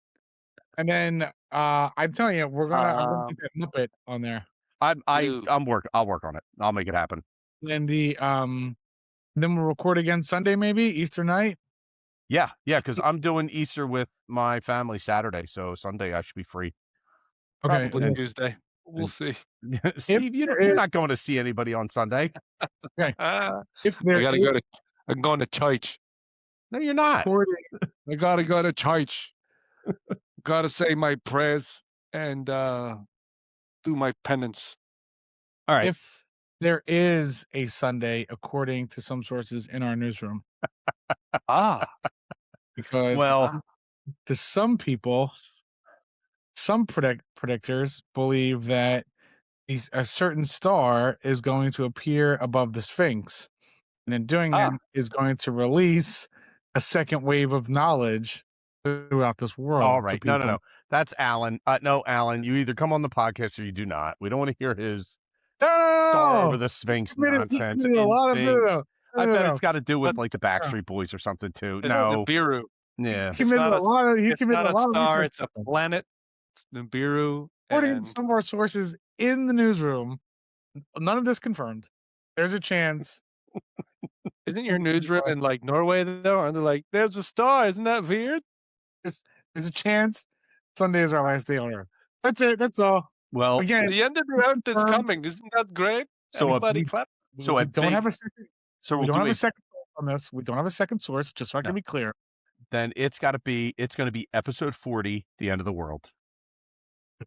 And then I'm telling you, I'm gonna get that Muppet on there. I'll work on it. I'll make it happen. And then we'll record again Sunday, maybe Easter night. Yeah, because I'm doing Easter with my family Saturday, so Sunday I should be free. Okay. Probably Tuesday. We'll see. Steve, you're not going to see anybody on Sunday. Okay. I If there gotta is, go to. I'm going to church. No, you're not. according, I gotta go to church. Gotta say my prayers and do my penance. All right. if there is a Sunday, according to some sources in our newsroom, Ah, because Well, to some people, some predictors believe that a certain star is going to appear above the Sphinx, and in doing that, is going to release a second wave of knowledge throughout this world. all to right. people. No. That's Alan. No, Alan, you either come on the podcast or you do not. We don't want to hear his No, star no, over no. the Sphinx He nonsense. committed a lot of Insane. no, I no, bet no. it's got to do with But- like the Backstreet Boys or something too. it's No. Nibiru. Yeah. He committed not a a- lot of. He It's committed not a a lot of star. research. It's a planet. It's Nibiru. According to And some of our sources in the newsroom, none of this confirmed. There's a chance. isn't your newsroom in like Norway though? And they're like, "There's a star." Isn't that weird? There's a chance Sunday is our last day on Earth. That's it. That's all. Well, Again, The end of the earth is confirmed. coming. Isn't that great? So Everybody clap. so we a don't big- have a second. so We we'll don't do have a a second source on this. We don't have a second source. Just so I can No. be clear. then it's going to be episode 40, the end of the world.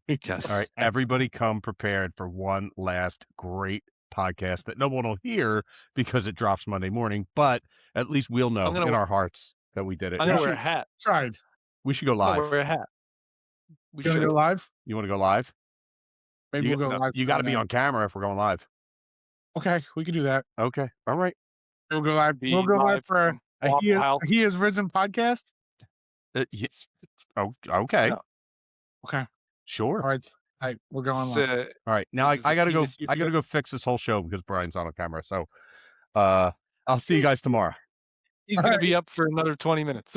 Yes. All right, everybody come prepared for one last great podcast that no one will hear because it drops Monday morning, but at least we'll know I'm gonna in wear- our hearts that we did it. I'm We gonna wear a should, hat. Tried. we should go I'm gonna live. wear a hat. We You want to should. go live? You want to go live? Maybe You we'll go no, live. You got to be now. on camera if we're going live. Okay, we can do that. Okay. All right. We'll go live. Be We'll go live live for from a Waffle House. He Has Risen podcast. Yes. Oh, okay. Yeah. Okay. Sure. All right. We're going It's, live. All right. Now This is I a got to go. penis you I got to feel? go fix this whole show because Brian's on camera. So, I'll see you guys tomorrow. He's gonna be up for another 20 minutes.